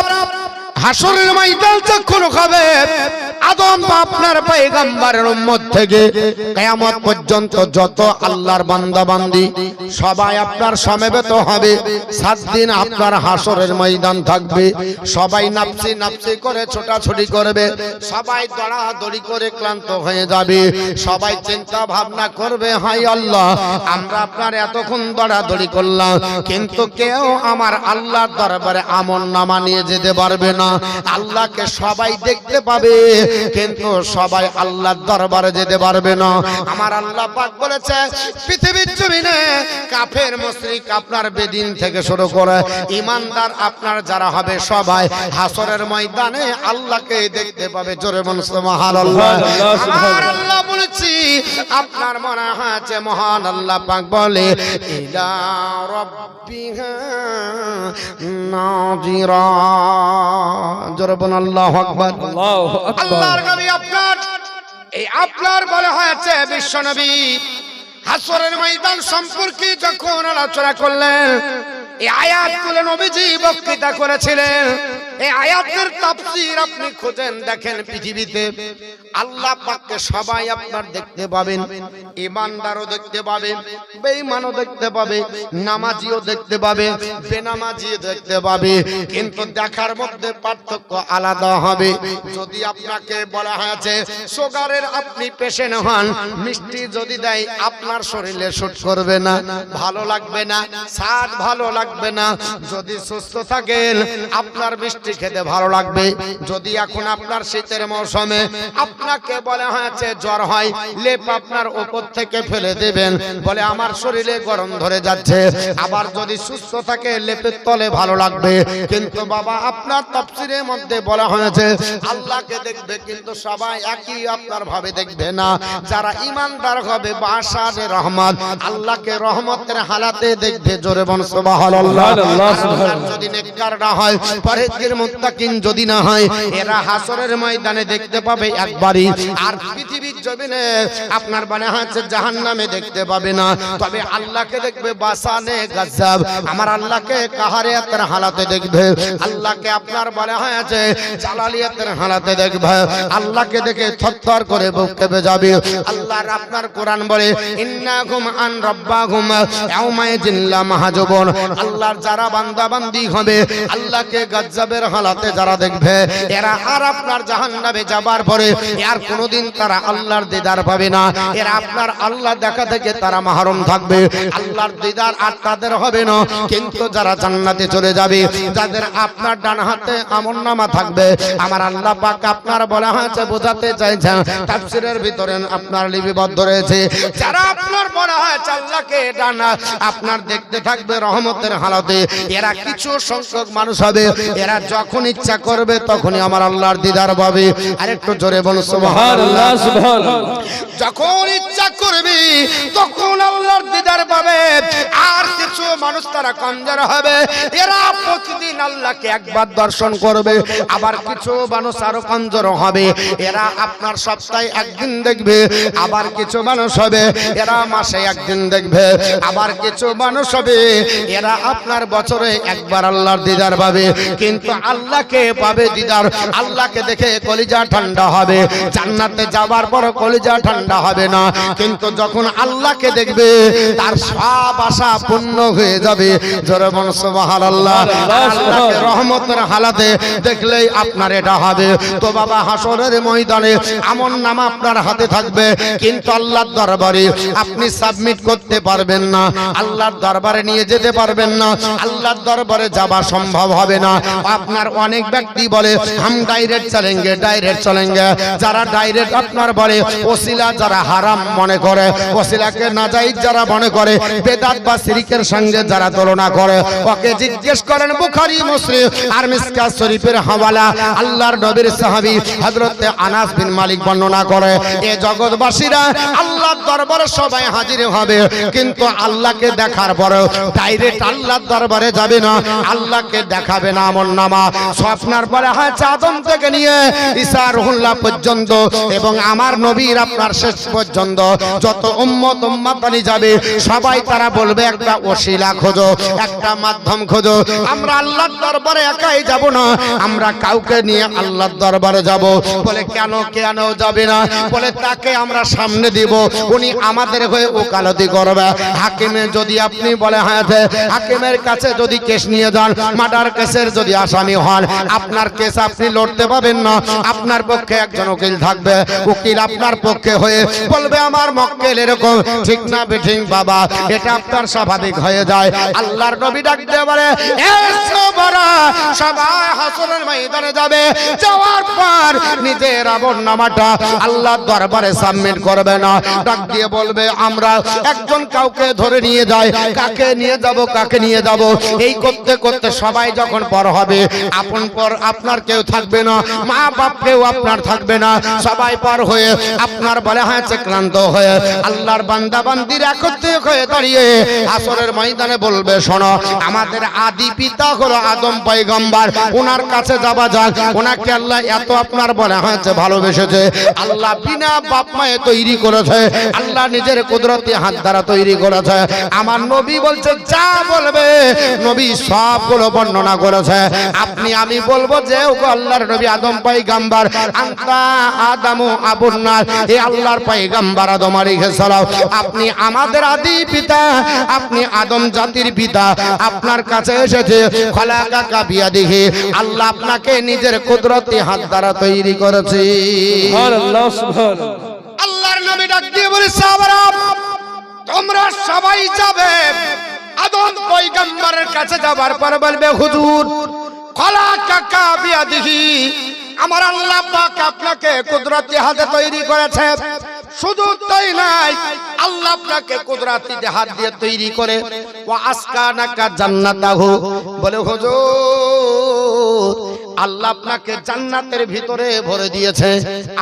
S1: হাসরের ময়দান যখন হবে আদম আপনার পয়গম্বরের উম্মত থেকে কিয়ামত পর্যন্ত যত আল্লাহর বান্দা বান্দি সবাই আপনার সমবেত হবে। 7 দিন আপনার হাসরের ময়দান থাকবে। সবাই নাফসি নাফসি করে ছোটাছুটি করবে, সবাই দৌড়াদৌড়ি করে ক্লান্ত হয়ে যাবে। সবাই চিন্তা ভাবনা করবে, হায় আল্লাহ, আমরা আপনার এতক্ষণ দৌড়াদৌড়ি করলাম, কিন্তু কেউ আমার আল্লাহর দরবারে আমলনামা নিয়ে যেতে পারবে না। আল্লাহকে সবাই দেখতে পাবে, কিন্তু সবাই আল্লাহর দরবারে যেতে পারবে না। আমার আল্লাহ পাক বলেছে, পৃথিবীর জমিনে কাফের মুশরিক আপনার বেদিন থেকে শুরু করে ঈমানদার আপনার যারা হবে সবাই হাসরের ময়দানে আল্লাহকে দেখতে পাবে। জোরে বলুন সুবহানাল্লাহ। আমার আল্লাহ বলেছি, আপনার মনে আছে মহান আল্লাহ পাক বলে, ইলা রাব্বিহা নাযিরা। জোরে বলুন আল্লাহু আকবার।
S2: আল্লাহু আকবার।
S1: আল্লাহর নবী আপনার এই আপনার বলা হয়েছে বিশ্ব নবী হাসরের ময়দান সম্পর্কে যখন আলোচনা করলেন, এই আয়াতগুলো নবীজি বক্তৃতা করেছিলেন। এই আয়াতের তাফসীর আপনি খুঁজেন দেখেন, পৃথিবীতে আল্লাহ পাককে সবাই আপনার দেখতে পাবেন। ঈমানদারও দেখতে পাবে, বেঈমানও দেখতে পাবে, নামাজিও দেখতে পাবে, বেনামাজিও দেখতে পাবে, কিন্তু দেখার মধ্যে পার্থক্য আলাদা হবে। যদি আপনাকে বলা হয়েছে সুগারের আপনি পেশেন্ট হন, মিষ্টি যদি দেয় আপনার শরীরে শুট করবে না, ভালো লাগবে না, স্বাদ ভালো লাগবে না। যদি সুস্থ থাকেন আপনার মিষ্টি খেতে ভালো লাগবে। যদি এখন আপনার শীতের মৌসুমে আপনাকে বলা হয়েছে জ্বর হয়, লেপ আপনার উপর থেকে ফেলে দেবেন, বলে আমার শরীরে গরম ধরে যাচ্ছে। আবার যদি সুস্থ থাকে লেপের তলে ভালো লাগবে। কিন্তু বাবা আপনার তাফসীরের মধ্যে বলা হয়েছে আল্লাহকে দেখবে, কিন্তু সবাই একই আপনার ভাবে দেখবে না। যারা ঈমানদার হবে বাশারে রহমত, আল্লাহকে রহমতের হালাতে দেখবে। জোরে বল সুবহানাল্লাহ। যদি নেককার না হয়, পরহেজগার মুত্তাকিন যদি না হয়, এরা হাসরের ময়দানে দেখতে পাবে একবারই। আর পৃথিবীর জমিনে আপনার বলা হয়েছে জাহান্নামে দেখতে পাবে না, তবে আল্লাহকে দেখবে বাসানে গাজ্জাব। আমার আল্লাহকে কাহারিয়াতের হালাতে দেখবে, আল্লাহকে আপনার বলা হয়েছে জালালিয়াতের হালাতে দেখবে। আল্লাহকে দেখে থরথর করে বুক কেঁপে যাবে। আল্লাহর আপনার কোরআন বলে, ইন্নাহুম আন রাব্বাহুম ইয়াউমাইযিন লামাহজুবুন। আল্লাহর যারা বান্দা বান্দি হবে আল্লাহকে গাজ্জাবের হালাতে যারা দেখবে, এরা আর আপনার জাহান্নামে যাবার পরে আর কোনোদিন তারা আল্লাহর দিদার পাবে না। এরা আপনার আল্লাহ দেখা থেকে তারা মাহরুম থাকবে, আল্লাহর দিদার আর তাদের হবে না। কিন্তু যারা জান্নাতে চলে যাবে, যাদের আপনার ডান হাতে আমলনামা থাকবে, আমার আল্লাহ পাক আপনার বলা হয়েছে বোঝাতে চাইছেন, তাফসীরের ভিতরে আপনার লিপিবদ্ধ রয়েছে, যারা আপনার বলা হয়েছে আল্লাহকে ডান আপনার দেখতে থাকবে রহমতের হালাতে, এরা কিছু সংখ্যক মানুষ হবে, এরা যখন ইচ্ছা করবে তখনই আমার আল্লাহর দিদার পাবে। আরেকটু জোরে বলুন সুবহানাল্লাহ। যখন ইচ্ছা করবে তখন আল্লাহর দিদার পাবে। আর কিছু মানুষ তারা কমজোর হবে, এরা প্রতিদিন আল্লাহকে একবার দর্শন করবে। আবার কিছু মানুষ আরো কমজোর হবে, এরা আপনার সপ্তাহে একদিন দেখবে। আবার কিছু মানুষ হবে এরা মাসে একদিন দেখবে। আবার কিছু মানুষ হবে এরা আপনার বছরে একবার আল্লাহর দিদার পাবে। কিন্তু আল্লাহকে পাবে দিদার, আল্লাহকে দেখে কলিজা ঠান্ডা হবে। জান্নাতে যাবার পর কলিজা ঠান্ডা হবে না, কিন্তু যখন আল্লাহকে দেখবে তার সব আশা পূর্ণ হয়ে যাবে। জোরে বলুন সুবহানাল্লাহ। আল্লাহকে রহমতের হালাতে দেখলেই আপনার এটা হবে। তো বাবা হাসরের ময়দানে আমলনামা আপনার হাতে থাকবে, কিন্তু আল্লাহর দরবারে আপনি সাবমিট করতে পারবেন না, আল্লাহর দরবারে নিয়ে যেতে পারবেন না, আল্লাহর দরবারে যাওয়া সম্ভব হবে না। আপনার অনেক ব্যক্তি বলে হাম ডাইরেক্ট চলেঙ্গে, ডাইরেক্ট চলেঙ্গে। যারা ডাইরেক্ট আপনার বলে, ওসিলা যারা হারাম মনে করে, ওসিলাকে নাজায়েজ যারা মনে করে, বেদাত বা শিরকের সঙ্গে যারা তুলনা করে, ওকে জিজ্ঞেস করেন বুখারী মুসলিম আর মিশকাত শরীফের হাওয়ালা আল্লাহর নবীর সাহাবী হযরত আনাস বিন মালিক বর্ণনা করে, এই জগৎবাসীরা আল্লাহর দরবারে সবাই হাজির হবে, কিন্তু আল্লাহকে দেখার পরে ডাইরেক্ট আল্লাহর দরবারে যাবে না, আল্লাহকে দেখাবে না আমলনামা। স্বপ্নার বলা হয়েছে আদম থেকে নিয়ে ঈসা রুহুল্লাহ পর্যন্ত এবং আমার নবীর আপনার শেষ পর্যন্ত যত উম্মত উম্মাতানি যাবে সবাই তারা বলবে একটা ওসিলা খোঁজো, একটা মাধ্যম খোঁজো। আমরা আল্লাহর দরবারে একাই যাব না, আমরা কাউকে নিয়ে আল্লাহর দরবারে যাব। বলে কেন কেন যাবে না? বলে তাকে আমরা সামনে দিব, উনি আমাদের হয়ে ওকালতি করবে। হাকিমে যদি আপনি বলে হ্যাঁ, হাকিমের কাছে যদি কেস নিয়ে যান, মার্ডার কেসের যদি আসামি হন, আপনার কেস আপনি লড়তে পাবেন না। আপনার পক্ষে একজন উকিল থাকবে, উকিল আপনার পক্ষে হয়ে বলবে আমার মক্কেল এরকম, ঠিক না বেঠিক বাবা? এটা আপনার স্বাভাবিক হয়ে যায়। আল্লাহর নবী ডাক দিয়ে বলে এসো বড়, সবাই হাসরের ময়দানে যাবে। যাওয়ার পর নিজের আমলনামাটা আল্লাহর দরবারে সাবমিট করবে না, ডাক দিয়ে বলবে আমরা একজন কাউকে ধরে নিয়ে যাই, কাকে নিয়ে যাব কাকে নিয়ে যাব। এই করতে করতে সবাই যখন পর হবে, আপন পর আপনার কেউ থাকবে না, মা বাপ কেউ আপনার থাকবে না, সবাই পর হয়ে আপনার বলে হয়েছে ক্লান্ত হয়ে আল্লাহর বান্দা বান্দির একত্রে হয়ে দাঁড়িয়ে হাসরের ময়দানে বলবে শোনো, আমাদের আদি পিতা হলো আদম পয়গম্বর, ওনার কাছে যাওয়া যাক। ওনাকে আল্লাহ এত আপনার বলে হয়েছে ভালোবেসেছে, আল্লাহ বিনা বাপ মায়ে তৈরি করেছে, আল্লাহ নিজের কুদরতি হাত দ্বারা তৈরি করেছে। আমার নবী বলছে যা বলবে, নবী সবগুলো বর্ণনা করেছে। আপনি আমি বলবো যে ও আল্লাহর নবী আদম পয়গম্বর, আনতা আদামু আবুন নাস, এ আল্লাহর পয়গম্বর আদম আলাইহিস সালাম, আপনি আমাদের আদি পিতা, আপনি আদম জাতির পিতা। আপনার কাছে এসেছে খলাকাকা বিয়াদিহি, আল্লাহ আপনাকে নিজের কুদরতি হাত দ্বারা তৈরি করেছে।
S2: সুবহানাল্লাহ, সুবহানাল্লাহ।
S1: আল্লাহর নবী ডাক দিয়ে বলে সাহাবারা তোমরা সবাই যাবে। আদম পয়গম্বরের কাছে যাবার পর বলবে হুজুর খলাকাকা বিয়াদিহি, আমার আল্লাহ পাক আপনাকে কুদরতি হাতে তৈরি করেছে। শুধু তাই নাই, আল্লাহ আপনাকে কুদরতি হাত দিয়ে তৈরি করে ওয়া আসকানাকা জান্নাতাহু, বলে হুজুর আল্লাহ আপনাকে জান্নাতের ভিতরে ভরে দিয়েছে।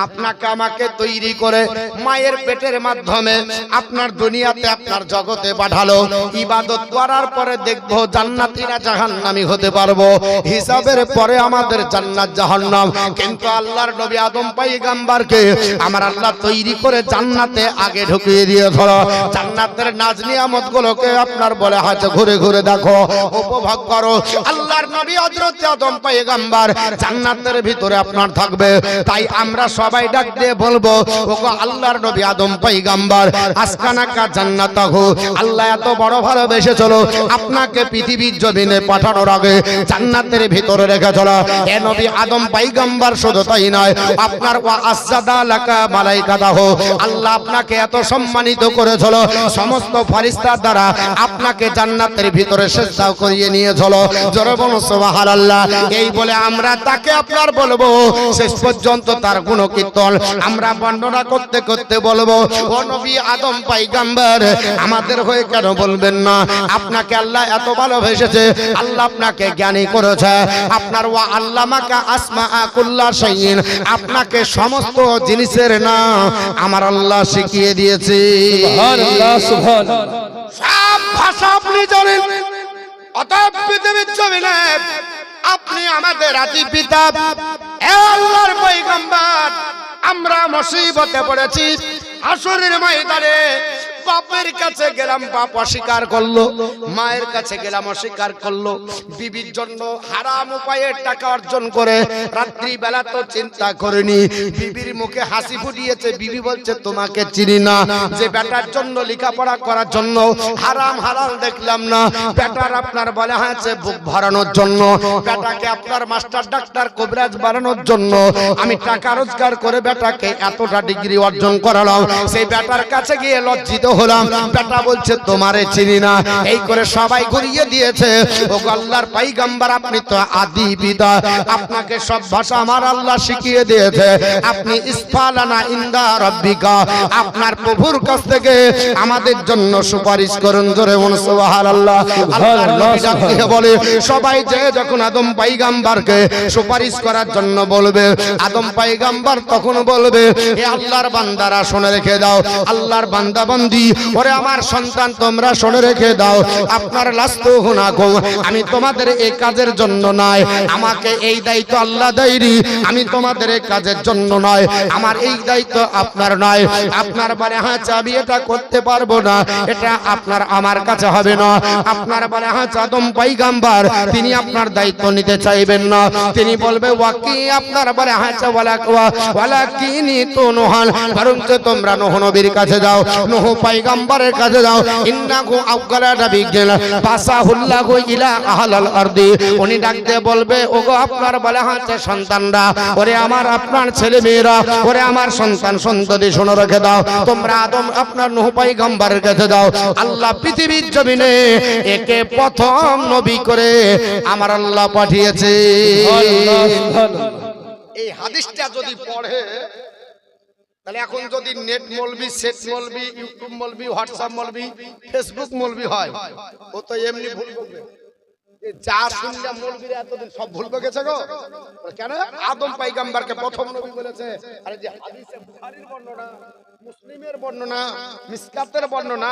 S1: আপনাকে আমাকে তৈরি করে মায়ের পেটের মাধ্যমে আপনার দুনিয়াতে আপনার জগতে পাঠালো। ইবাদত করার পরে দেখবো জান্নাতীরা জাহান্নামী হতে পারবো, হিসাবের পরে আমাদের জান্নাত জাহান্নাম। কিন্তু আল্লাহর নবী আদম পয়গম্বরকে আমার আল্লাহ তৈরি করে জান্নাতে আগে ঢুকিয়ে দিয়েছিল। জান্নাতের নাজ নিয়ামত গুলোকে আপনার বলে হয়তো ঘুরে ঘুরে দেখো, উপভোগ করো। আল্লাহর নবী হযরত আদম পয়গম্বর জান্নাতের ভিতরে আপনার থাকবে। তাই আমরা সবাই ডাক দিয়ে বলবো ওগো আল্লাহর নবী আদম পয়গম্বর আসকানাকা জান্নাতাহু, আল্লাহ এত বড় ভালোবেসেছিল আপনাকে পৃথিবীর জমিনে পাঠানোর আগে জান্নাতের ভিতরে রেখেছিল। এ নবী আদম পয়গম্বর শুধু তাই নয়, আপনার ওয়া আসজাদা লাকা মালাইকাতাহু, আল্লাহ আপনাকে এত সম্মানিত করেছিল সমস্ত ফেরেশতার দ্বারা আপনাকে জান্নাতের ভিতরে সিজদা করিয়ে নিয়েছিল। জোরে বলুন সুবহানাল্লাহ। এই বলে আমরা তাকে আপনার বলবো শেষ পর্যন্ত তার গুণকীর্তন আমরা বর্ণনা করতে করতে বলবো ও নবী আদম পয়গম্বর আমাদের হয়ে কেন বলবেন না? আপনাকে আল্লাহ এত ভালোবেসেছে, আল্লাহ আপনাকে জ্ঞানী করেছে। আপনার ওয়া আল্লামাকা আসমা কুল্লা শাইইন, আপনাকে সমস্ত জিনিসের নাম আমার আল্লাহ শিখিয়ে দিয়েছে।
S2: সুবহানাল্লাহ, সুবহানাল্লাহ।
S1: সব ভাষা আপনি জানেন, অতএব পৃথিবীর জমিনে আপনি আমাদের আদি পিতা, এ আল্লাহর পয়গম্বর। আমরা মুসিবতে পড়েছি হাসরের ময়দানে। বাপের কাছে গেলাম, বাপ অস্বীকার করলো, মায়ের কাছে গেলাম অস্বীকার করলো, বিবির জন্য হারাম উপায়ে টাকা অর্জন করে রাত্রি বেলা তো চিন্তা করেনি, বিবির মুখে হাসি ফুটিয়েছে। বিবি বলছে তোমাকে চিনি না, যে বেটার জন্য লেখাপড়া করার জন্য হারাম হালাল দেখলাম না, বেটার আপনার বলা হয়েছে বুক ভরানোর জন্য, বেটাকে আপনার মাস্টার ডাক্তার কবিরাজ বানানোর জন্য আমি টাকা রোজগার করে বেটাকে এতটা ডিগ্রি অর্জন করালাম। সেই বেটার কাছে গিয়ে লজ্জিত হলাম, বেটা বলছে তোমারে চিনি না। এই করে সবাই ঘুরিয়ে দিয়েছে। ও আল্লাহর পয়গম্বর আপনি তো আদি পিতা, আপনাকে সব ভাষা আমার আল্লাহ শিখিয়ে দিয়েছে। আপনি ইসফালানা ইনদা রাব্বিকা, আপনার প্রভুর কাছ থেকে আমাদের জন্য সুপারিশ করুন। জোরে বলুন সুবহানাল্লাহ। আল্লাহর নবী ডাক দিয়ে বলে সবাই যে যখন আদম পয়গম্বরকে সুপারিশ করার জন্য বলবে, আদম পয়গম্বর তখন বলবে এ আল্লাহর বান্দারা শুনে রেখে দাও, আল্লাহর বান্দা বান্দি উলদি, ওরে আমার সন্তান তোমরা শুনে রেখে দাও, আপনার লাস্তু হুনাকুম, আমি তোমাদের এই কাজের জন্য নয়, আমাকে এই দায়িত্ব আল্লাহ দেয়নি, আমি তোমাদের এই কাজের জন্য নয়, আমার এই দায়িত্ব আপনার নয়। আপনার বলে হ্যাঁ আমি এটা করতে পারবো না, এটা আপনার আমার কাছে হবে না। আপনার বলে হ্যাঁ আদম পয়গম্বর, তিনি আপনার দায়িত্ব নিতে চাইবেন না, তিনি বলবে ওয়াকি, আপনার বলে হ্যাঁ ওয়ালা কিনি তো নোহান, বরং তোমরা নূহ নবীর কাছে যাও, নূহ পয়গম্বরের কাছে যাও। ইন্নাহু আওয়ালা নাবিয়্যিন বাসাহুল্লাহু ইলা আহলিল আরদি, উনি ডাকতে বলবে ওগো আপনার বলে হ্যাঁ সন্তানরা, ওরে আমার আপনার ছেলে মেয়েরা, ওরে আমার সন্তান সন্ততি শুনে রেখে দাও, তোমরা আদম আপনার নূহ পয়গম্বরের কাছে যাও। আল্লাহ পৃথিবীর জমিনে একে প্রথম নবী করে আমার আল্লাহ পাঠিয়েছে। এই হাদিসটা যদি পড়ে, তাহলে এখন যদি নেট মৌলবি, সেট মৌলবি, ইউটিউব মৌলবি, হোয়াটসঅ্যাপ মৌলবি, ফেসবুক মৌলবি হয়, ও তো এমনি ভুল করবে। যা শুনলাম মৌলবীরা এতদিন সব ভুল গেছে গো। কেন? আদম পয়গম্বরকে প্রথম নবী বলেছে। আরে যে হাদিসে বুখারীর বর্ণনা, মুসলিমের বর্ণনা, মিসকাতের বর্ণনা,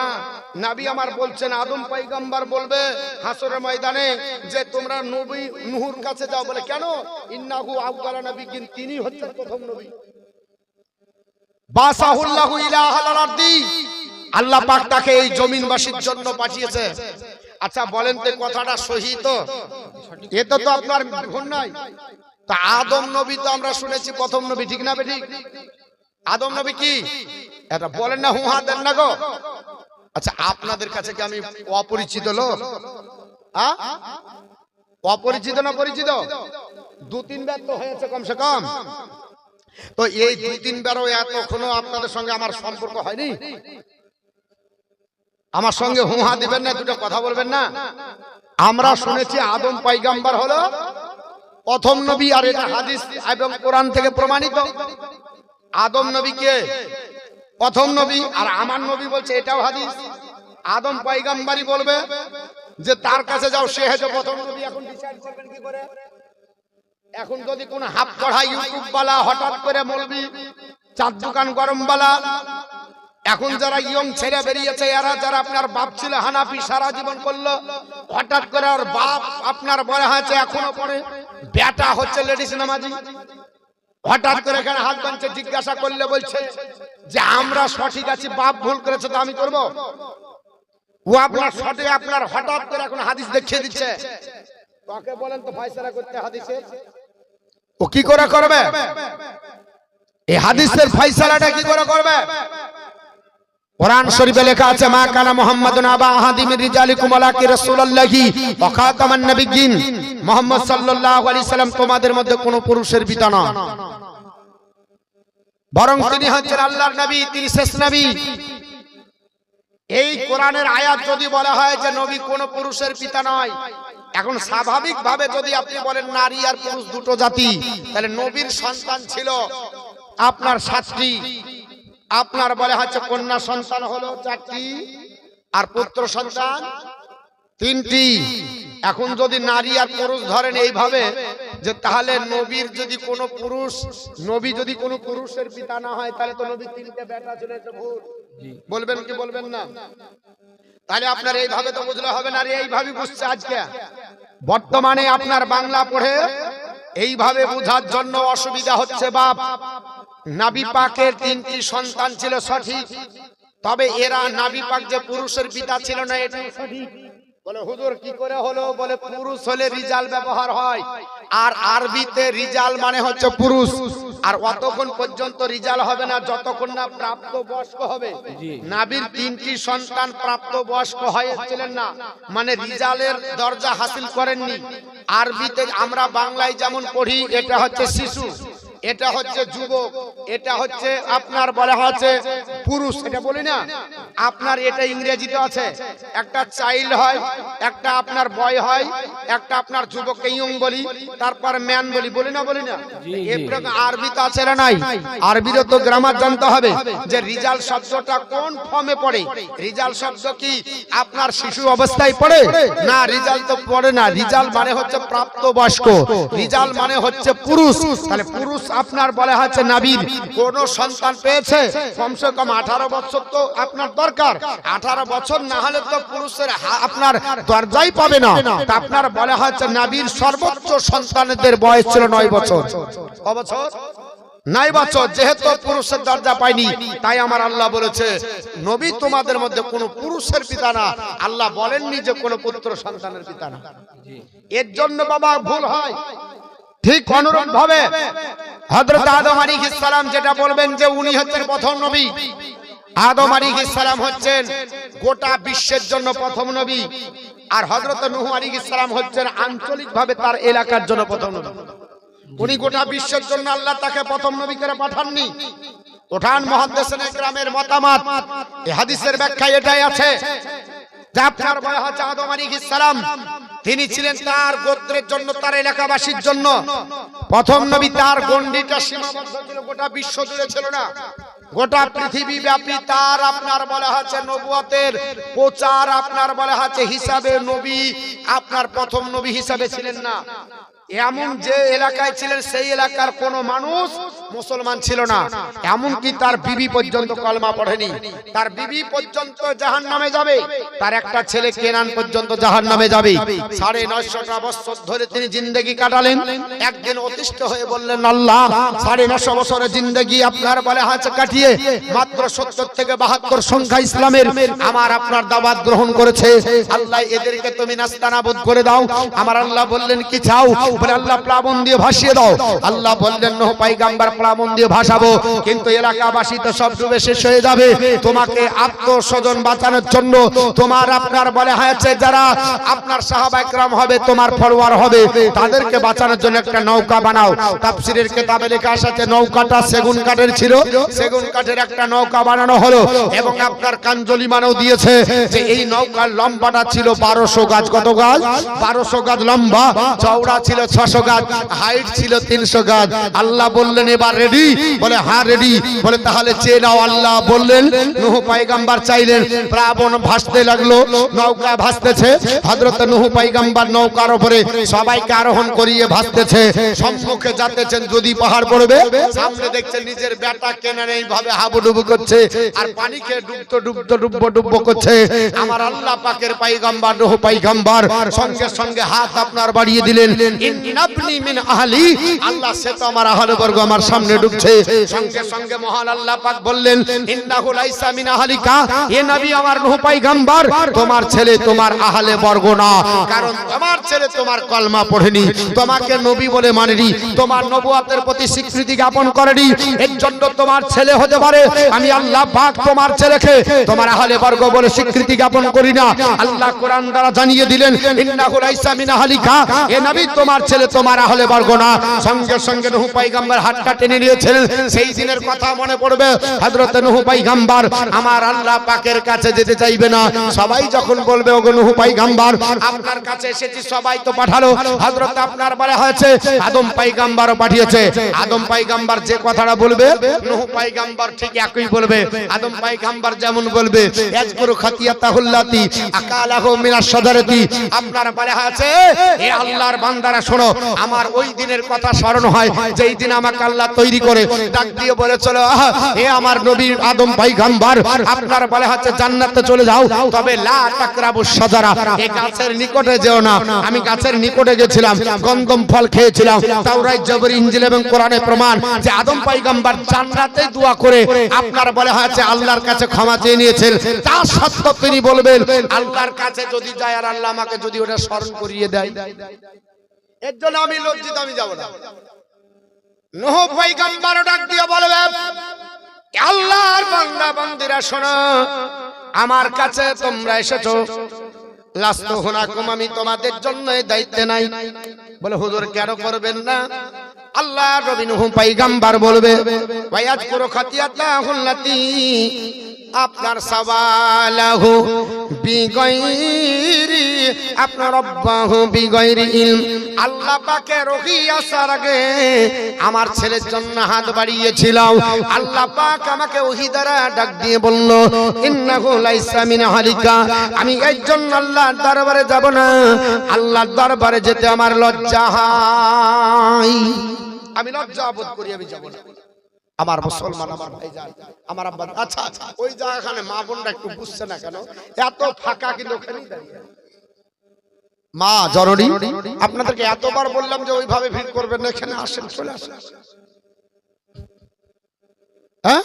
S1: নবী আমার বলছেন আদম পয়গম্বর বলবে হাসরের ময়দানে যে তোমরা নবী নূহর কাছে যাও। বলে কেন? ইন্নাহু আওয়ালা নাবিয়্যিন, তিনি হচ্ছেন প্রথম নবী। বাসাহুল্লাহু ইলা আহলিল আরদি, আল্লাহ পাক তাকে এই জমিনবাসীর জন্য পাঠিয়েছে। আচ্ছা বলেন তো কথাটা সহি তো? এটা তো আপনার ভুল নাই। তা আদম নবী তো আমরা শুনেছি প্রথম নবী, ঠিক না বেঠিক? আদম নবী কি এটা বলেন না, হুহা দেন না গো। আচ্ছা আপনাদের কাছে কি আমি অপরিচিত লোক? অপরিচিত না পরিচিত? দু তিনবার তো হয়েছে কমসে কম। তো এই দুই তিনবারও এতক্ষণও আপনাদের সঙ্গে আমার সম্পর্ক হয়নি? আমার সঙ্গে হুহা দিবেন না, দুটো কথা বলবেন না? আমরা শুনেছি আদম পয়গম্বর হলো প্রথম নবী, আর এটা হাদিস এবং কোরআন থেকে প্রমাণিত। আদম নবী কে প্রথম নবী, আর আমার নবী বলছে এটাও হাদিস। আদম পয়গম্বরই বলবে যে তার কাছে যাও, সে হচ্ছে প্রথম নবী। এখন ডিসাইড করবেন কি করে? এখন যদি কোন হাফ পড়া ইউটিউব বালা হঠাৎ করে মৌলবি, চার দোকান গরম বালা, এখন যারা ইয়ং ছেলে বেরিয়েছে, এরা যারা আপনার বাপ ছিল হানাফি, সারা জীবন করলো, হঠাৎ করে ওর বাপ আপনার বড় হয়েছে এখনো পড়ে, বেটা হচ্ছে লেডিস নামাজি, হঠাৎ করে এখানে হাত বাঁধছে, জিজ্ঞাসা করলে বলছে যে আমরা সঠিক আছি, বাপ ভুল করেছে তো আমি করব। ও আপনার সঠিক, আপনার হঠাৎ করে এখন হাদিস দেখিয়ে দিচ্ছে। কাকে বলেন তো ফয়সালা করতে হাদিসে? ও কি করে করবে? এই হাদিসের ফয়সালাটা কি করে করবে? কোরআন শরীফে লেখা আছে মা কানা মুহাম্মাদুন আবা আহাদিম মির রিজালিকুম ওয়ালাকি রাসূলুল্লাহি ওয়া খাতামান নাবিয়্যিন, মুহাম্মদ সাল্লাল্লাহু আলাইহি সাল্লাম তোমাদের মধ্যে কোনো পুরুষের পিতা না, বরং তিনি হচ্ছেন আল্লাহর নবী, তিনি শেষ নবী। এই কোরআনের আয়াত যদি বলা হয় যে নবী কোনো পুরুষের পিতা নয়, এখন স্বাভাবিক ভাবে যদি আপনি বলেন নারী আর পুরুষ দুটো জাতি, তাহলে নবীর সন্তান ছিল আপনার 7টি, আপনার বলে হচ্ছে কন্যা সন্তান হলো 4টি, আর পুত্র সন্তান 3টি। এখন যদি নারী আর পুরুষ ধরেন এইভাবে, যে তাহলে নবীর যদি কোনো পুরুষ, নবী যদি কোনো পুরুষের পিতা না হয়, তাহলে তো নবীর 3টে বেটা ছিল, এটা ভুল। বলবেন কি বলবেন না? তাহলে আপনার এইভাবে তো বুঝলে হবে না, আর এইভাবে বুঝছে আজকে বর্তমানে আপনার বাংলা পড়ে এইভাবে বোঝার জন্য অসুবিধা হচ্ছে। বাপ নবী পাকের 3টি সন্তান ছিল সঠিক, তবে এরা নবী পাক যে পুরুষের পিতা ছিল না, এটা সঠিক। বলে হুজুর কি করে হলো? বলে পুরুষ হলে রিজাল ব্যবহার হয়, আর আরবিতে রিজাল মানে হচ্ছে পুরুষ, আর অতক্ষণ পর্যন্ত রিজাল হবে না যতক্ষণ না প্রাপ্ত বয়স্ক হবে। নবীর 3টি সন্তান প্রাপ্ত বয়স্ক হয়েছিলেন না, মানে রিজালের দরজা হাসিল করেননি। আরবিতে আমরা বাংলায় যেমন পড়ি, এটা হচ্ছে শিশু, এটা হচ্ছে যুবক, এটা হচ্ছে আপনার বলা হচ্ছে পুরুষ, এটা বলি না আপনার। এটা ইংরেজিতে আছে, একটা চাইল্ড হয়, একটা আপনার বয় হয়, একটা আপনার যুবককে ইয়ং বলি, তারপর ম্যান বলি, বলি না বলি না। এরকম আরবিতে আছে না নাই? আরবিরও তো গ্রামার জানতে হবে যে রিজাল শব্দটা কোন ফর্মে পড়ে। রিজাল শব্দ কি আপনার শিশু অবস্থায় পড়ে না? রিজাল তো পড়ে না। রিজাল মানে হচ্ছে প্রাপ্তবয়স্ক, রিজাল মানে হচ্ছে পুরুষ। তাহলে পুরুষ আপনার বলা হচ্ছে নবীর কোন সন্তান পেয়েছে কমসে কম 18 বছর তো আপনার দরকার, 18 বছর না হলে তো পুরুষের আপনার দরজাই পাবে না। তা আপনার বলা হচ্ছে নবীর সর্বোচ্চ সন্তানদের বয়স ছিল 9 বছর। ক বছর? 9 বছর। যেহেতু পুরুষের দরজা পায়নি, তাই আমার আল্লাহ বলেছে নবী তোমাদের মধ্যে কোনো পুরুষের পিতা না। আল্লাহ বলেননি যে কোনো পুত্র সন্তানের পিতা না। এর জন্য বাবা ভুল হয়। ঠিক অনুরূপ ভাবে হযরত আদম আলাইহিস সালাম যেটা বলবেন যে উনি হচ্ছেন প্রথম নবী। আদম আলাইহিস সালাম হচ্ছেন গোটা বিশ্বের জন্য প্রথম নবী, আর হযরত নূহ আলাইহিস সালাম হচ্ছেন আঞ্চলিকভাবে তার এলাকার জন্য প্রথম নবী। উনি গোটা বিশ্বের জন্য আল্লাহ তাকে প্রথম নবী করে পাঠাননি। ওঠান মুহাদ্দিসিনে কেরামের মতামত, এই হাদিসের ব্যাখ্যা এটাই আছে যে আপনার বলা হচ্ছে আদম আলাইহিস সালাম তিনি ছিলেন তার গোত্রের জন্য, তার এলাকাবাসীর জন্য প্রথম নবী। তার গণ্ডিটা সীমাবদ্ধ ছিল, গোটা বিশ্ব জুড়ে ছিল না, গোটা পৃথিবী ব্যাপী তার আপনার বলা হচ্ছে নবুয়তের প্রচার আপনার বলা হচ্ছে হিসাবে নবী আপনার প্রথম নবী হিসাবে ছিলেন না। এমন যে এলাকায় ছিলেন সেই এলাকার কোন মানুষ মুসলমান ছিল না, এমনকি তার বিবি পর্যন্ত কলমা পড়েনি। তার বিবি পর্যন্ত জাহান্নামে যাবে, তার একটা ছেলে কেনান পর্যন্ত জাহান্নামে যাবে। 950 বছর ধরে তিনি জিন্দেগি কাটালেন। একদিন অতিষ্ঠ হয়ে বললেন আল্লাহ 950 বছরের জিন্দেগি আপনার বলে হাতে কাটিয়ে মাত্র 70 থেকে 72 সংখ্যা ইসলামের আমার আপনার দাওয়াত গ্রহণ করেছে, আল্লাহ এদেরকে তুমি নাস্তানাবুদ করে দাও। আমার আল্লাহ বললেন কি চাও? বলে আল্লাহ প্লাবন দিয়ে ভাসিয়ে দাও। আল্লাহ বললেন নূহ পয়গম্বর প্লাবন দিয়ে ভাসাবো, কিন্তু এলাকাবাসী তো সব ডুবে শেষ হয়ে যাবে। তোমাকে আত্মস্বজন বাঁচানোর জন্য তোমার আপনার বলে হয়েছে যারা আপনার সাহাবায়ে কেরাম হবে, তোমার ফলোয়ার হবে, তাদেরকে বাঁচানোর জন্য একটা নৌকা বানাও। তাফসীরের কিতাবে লেখা আছে নৌকাটা সেগুন কাঠের ছিল, সেগুন কাঠের একটা নৌকা বানানো হলো এবং আপনার কাঞ্জলি মানও দিয়েছে যে এই নৌকার লম্বাটা ছিল 1200 গাজ। কত গাজ? 1200 গাজ লম্বা, চওড়া ছিল 600 গাজ, হাইট ছিল 300 গাজ। আল্লাহ বললেন এবার রেডি? বলে হ্যাঁ রেডি। বলে তাহলে চেয়ে নাও। আল্লাহ বললেন, নূহ পয়গম্বর চাইলেন, প্লাবন ভাসতে লাগলো, নৌকা ভাসতেছে। হযরত নূহ পয়গম্বর নৌকার উপরে সবাইকে আরোহণ করিয়ে ভাসতেছে। সম্মুখে যাচ্ছেন যদি পাহাড় পড়বে, সামনে দেখছেন নিজের বেটা কেনান এইভাবে হাবুডুবু করছে আর পানিকে ডুবতে করছে। আমার আল্লাহ পাকের পয়গম্বর নূহ পয়গম্বর সঙ্গে সঙ্গে হাত আপনার বাড়িয়ে দিলেন, ইন্নাবনি মিন আহলি, আল্লাহ সে তো আমার আহলে বর্গ আমার সামনে ডুবছে। সঙ্গে সঙ্গে মহান আল্লাহ পাক বললেন, ইন্নাহু লাইসা মিন আহলিকা, এ নবী আমার নূহ পয়গম্বর তোমার ছেলে তোমার আহলে বর্গ না, কারণ তোমার ছেলে তোমার কলমা পড়েনি, তোমাকে নবী বলে মানেনি, তোমার নবুয়তের প্রতি স্বীকৃতি জ্ঞাপন করেনি, এর জন্য তোমার ছেলে হতে পারে, আমি আল্লাহ পাক তোমার ছেলেকে তোমার আহলে বর্গ বলে স্বীকৃতি জ্ঞাপন করি না। আল্লাহ কোরআন দ্বারা জানিয়ে দিলেন, ইন্নাহু লাইসা মিন আহলিকা, এ নবী তোমার ছেলে তোমার আহলে বর্গ না। সঙ্গে সঙ্গে নূহ পয়গম্বর হাতটা টেনে নিয়েছিলেন। সেই দিনের কথা মনে পড়বে, হযরত নূহ পয়গম্বর আমার আল্লাহ পাকের কাছে যেতে চাইবে না। সবাই যখন বলবে ওগো নূহ পয়গম্বর আপনার কাছে এসেছি, সবাই তো পাঠালো, হযরত আপনার বলা হয়েছে আদম পয়গম্বরও পাঠিয়েছে। আদম পয়গম্বর যে কথাটা বলবে নূহ পয়গম্বর ঠিক একই বলবে। আদম পয়গম্বর যেমন বলবে ইয়াজকুরু খাতিয়াতাহুল্লাতি আকালাহু মিনাশ শাজারাতি, আপনার বলা হয়েছে হে আল্লাহর বান্দারা শোনো, আমার ওই দিনের কথা স্মরণ হয় যেই দিন আমাকে আল্লাহ তৈরি করে ডাক দিয়ে বলেছিল, হে আমার নবী আদম পয়গম্বর আপনার বলা হচ্ছে জান্নাতে চলে যাও, তবে লা তাকরাবুশ শাজারা, এই গাছের নিকটে যেও না। আমি গাছের নিকটে গেছিলাম, গন্ধম ফল খেয়েছিলাম। তাওরাত জবর ইনজিল এবং কোরআনে প্রমাণ যে আদম পয়গম্বর জান্নাতে দোয়া করে আপনার বলা হয়েছে আল্লাহর কাছে ক্ষমা চেয়ে নিয়েছেন। তা সত্ত্বেও তিনি বলবেন আল্লাহর কাছে যদি যায় আর আল্লাহ আমাকে যদি ওটা স্মরণ করিয়ে দেয়, এর জন্য আমি লজ্জিত, আমি যাব না। নূহ পয়গম্বর ডাক দিয়ে বলবে আল্লাহর বান্দা বান্দিরা শোনো, আমার কাছে তোমরা এসেছো, লাস্তু হুনাকুম, আমি তোমাদের জন্য দায়িত্বে নাই। বলে হুজুর কেন করবেন না? আল্লাহ নবী নূহ পয়গম্বর বলবে ওয়ায়াজকুরু খাতিয়াতাহুল্লাতি, আপনার সওয়ালাহু বিগাইরি আপনার রব্বাহু বিগাইরি ইলম, আল্লাহ পাকের রহি আসার আগে আমার ছেলের জন্য হাত বাড়িয়েছিলাম। আল্লাহ পাক আমাকে ওহী দ্বারা ডাক দিয়ে বলল ইন্নাহু লাইসা মিন আহলিকা, আমি এর জন্য আল্লাহর দরবারে যাব না। আল্লাহর দরবারে যেতে আমার লজ্জা হয়, আমি লজ্জা বোধ করি, আমি যাব না। আমার মুসলমান আমার ভাইজান আমার আব্বা আচ্ছা আচ্ছা ওই জায়গাখানে মা বোনরা একটু বুঝছে না কেন এত ফাঁকা কিন্তু ওখানেই দাঁড়িয়ে মা জননী আপনাদেরকে এতবার বললাম যে ওইভাবে ভিড় করবেন না এখানে আসেন চলে আসেন হ্যাঁ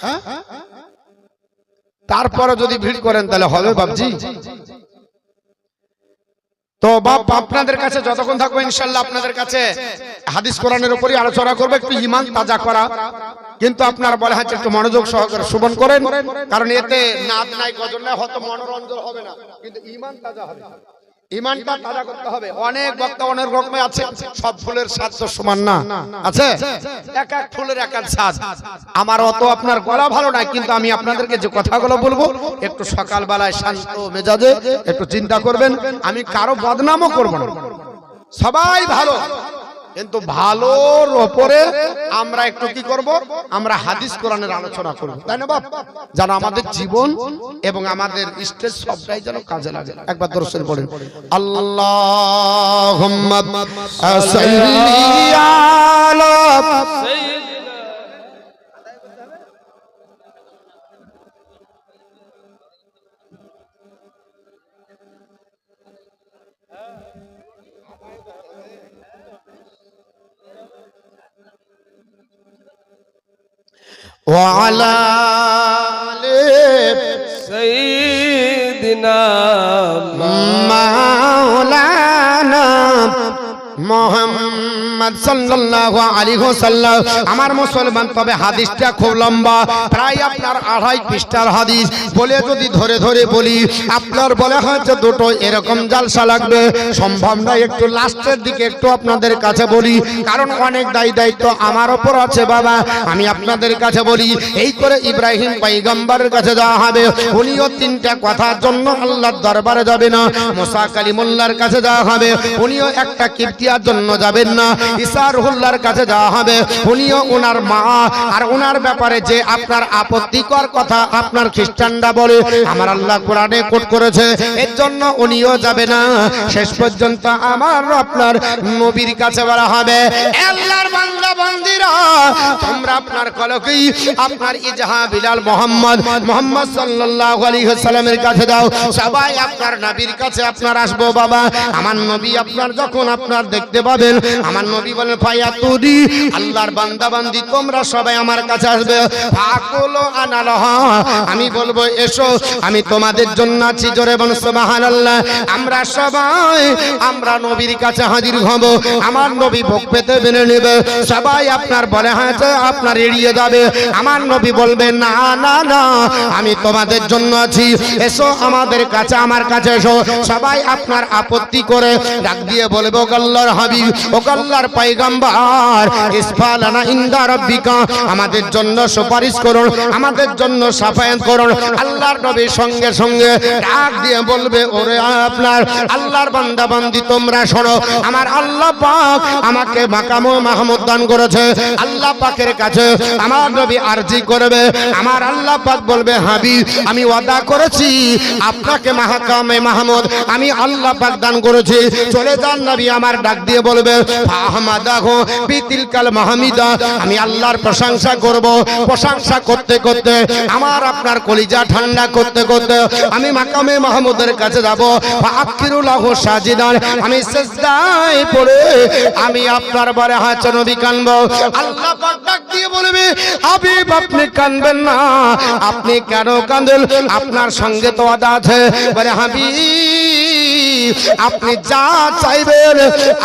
S1: তারপরে যদি ভিড় করেন তাহলে হবে বাপজি তো বাপ আপনাদের কাছে যতক্ষণ থাকবো ইনশাআল্লাহ আপনাদের কাছে হাদিস কোরআনের উপরই আলোচনা করব একটু ঈমান তাজা করা কিন্তু আপনারা বলে হচ্ছে একটু মনোযোগ সহকারে শ্রবণ করেন কারণ এতে নাদ নাই গজল নাই হয়তো মনোরঞ্জন হবে না কিন্তু ঈমান তাজা হবে ঈমানটা তাজা করতে হবে অনেক বক্তা অনেক রকমের আছে সব ফুলের স্বাদ তো সমান না আছে এক এক ফুলের এক এক স্বাদ আমার অত আপনার গলা ভালো না কিন্তু আমি আপনাদেরকে যে কথাগুলো বলবো একটু সকাল বেলায় শান্ত মেজাজে একটু চিন্তা করবেন আমি কারো বদনামও করব না সবাই ভালো কিন্তু ভালোর উপরে আমরা একটু কি করব আমরা হাদিস কোরআনের আলোচনা করব তাই না বাপ যেন আমাদের জীবন এবং আমাদের স্টেজ সবটাই যেন কাজে লাগে একবার দরুদ শরীফ পড়েন আল্লাহুম্মা সাল্লি আলা وعلى آل
S2: سيدنا
S1: مولانا মুহাম্মদ সাল্লাল্লাহু আলাইহি ওয়াসাল্লাম আমার মুসলমান তবে হাদিসটা খুব লম্বা প্রায় আপনার 2.5 পৃষ্ঠার হাদিস বলে যদি ধরে ধরে বলি আপনার বলে হয়তো দুটো এরকম জালসা লাগবে সম্ভব না একটু লাস্টের দিকে একটু আপনাদের কাছে বলি কারণ অনেক দায়িত্ব আমার উপর আছে বাবা আমি আপনাদের কাছে বলি এই করে ইব্রাহিম পয়গম্বরের কাছে যাওয়া হবে উনিও তিনটা কথার জন্য আল্লাহর দরবারে যাবে না মুসা কালিমুল্লাহর কাছে যাওয়া হবে উনিও একটা কীর্তি জন্য যাবেন না ঈসা রুহুল্লাহর কাছে যাওয়া হবে উনিও ওনার মা আর ওনার ব্যাপারে যে আপনার আপত্তিকর কথা আপনার খ্রিস্টানরা বলে আমার আল্লাহ কোরআনে কোট করেছে এর জন্য উনিও যাবে না শেষ পর্যন্ত আমার আপনার নবীর কাছে বলা হবে আল্লাহর বান্দা বান্দীরা তোমরা আপনার কলকি আপনার ইজহা বিলাল মুহাম্মদ সাল্লাল্লাহু আলাইহি ওয়াসাল্লামের কাছে দাও সবাই আপনার নবীর কাছে আপনার আসবো বাবা আমার নবী আপনার যখন আপনার দেখতে পাবেন আমার নবী বলেন ফায়াতুদি আল্লাহর বান্দা বান্দি তোমরা সবাই আমার কাছে আসবে ফাকুলু আনালাহ আমি বলবো এসো আমি তোমাদের জন্য আছি জোরে বল সুবহানাল্লাহ আমরা সবাই আমরা নবীর কাছে হাজির হব আমার নবী ভোগ পেতে মেনে নেবে সবাই আপনার বলে হয়তো আপনার এড়িয়ে যাবে আমার নবী বলবে না না না আমি তোমাদের জন্য আছি এসো আমাদের কাছে আমার কাছে এসো সবাই আপনার আপত্তি করে ডাক দিয়ে বলবে ও আল্লাহর হাবিব ও আল্লাহর পয়গম্বর ইসফালানা ইনদা রাব্বিকা আমাদের জন্য সুপারিশ করুন আমাদের জন্য শাফায়াত করুন আল্লাহর নবীর সঙ্গে সঙ্গে ডাক দিয়ে বলবে ওরে আপনার আল্লাহর বান্দা বান্দি তোমরা শোনো আমার আল্লাহ পাক আমাকে মাকামে মাহমুদ দান করেছে আল্লাহ পাকের কাছে আমার নবী আরজি করবে আমার আল্লাহ পাক বলবে হাবিব আমি ওয়াদা করেছি আপনাকে মাকামে মাহমুদ আমি আল্লাহ পাক দান করেছি চলে যান নবী আমার ডাক দিয়ে বলবে ফাহমাদাহু বিতিলকাল মাহমিদা আমি আল্লাহর প্রশংসা করব প্রশংসা করতে করতে আমার আপনার কলিজা ঠান্ডা করতে করতে আমি মাকামে মাহমুদের কাছে যাব ফাকিরুলাহু সাজিদান আমি সিজদায় পড়ে আমি আপনার বারে হাত নবী কানবো আল্লাহ পাক ডাক দিয়ে বলবে হাবিব আপনি কানবেন না আপনি কেন কাঁদেন আপনার সঙ্গে তো ওয়াদা আছে বলে হাবিব আপনি যা চাইবেন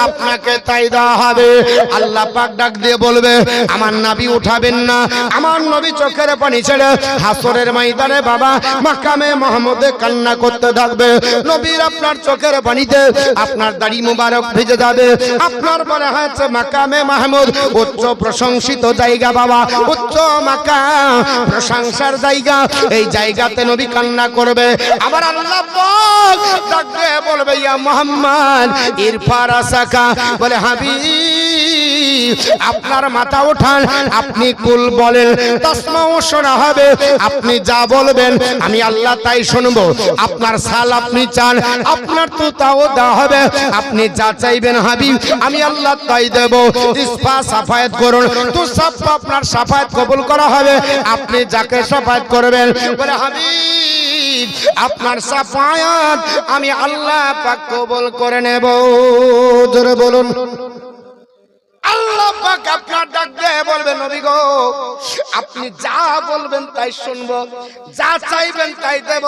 S1: আপনাকে তাই দেওয়া হবে আল্লাহ পাক ডাক দিয়ে বলবে আমার নবী উঠাবেন না আমার নবী চোখের পানি ছেড়ে হাসরের ময়দানে বাবা মাকামে মাহমুদে কান্না করতে থাকবে নবীর আপনার চোখের পানিতে আপনার দাড়ি মুবারক ভিজে যাবে আপনার বলে হয়েছে মাকামে মাহমুদ উচ্চ প্রশংসিত জায়গা বাবা উচ্চ মাকাম প্রশংসার জায়গা এই জায়গাতে নবী কান্না করবে আবার আল্লাহ পাক ডাক দিয়ে বলবে ইয়া মুহাম্মদ ইরফা রাসাকা বলে হাবিব আপনার মাথা ওঠান, আপনি কুল বলেন, তাসমাউ শোনা হবে, আপনি যা বলবেন আমি আল্লাহ তাই শুনবো। আপনার সাল আপনি চান, আপনার তো তাও দেওয়া হবে, আপনি যা চাইবেন হাবিব আমি আল্লাহ তাই দেব। ইসফা সাফায়াত করুন, তো সব আপনার সাফায়াত কবুল করা হবে, আপনি যাকে সাফায়াত করবেন বলে হাবিব আপনার সাফায়াত আমি আল্লাহ পাক কবুল করে নেব। জোরে বলুন আল্লাহ পাক আপনার ডাক দিয়ে বলবে নবী গো আপনি যা বলবেন তাই শুনবো, যা চাইবেন তাই দেব,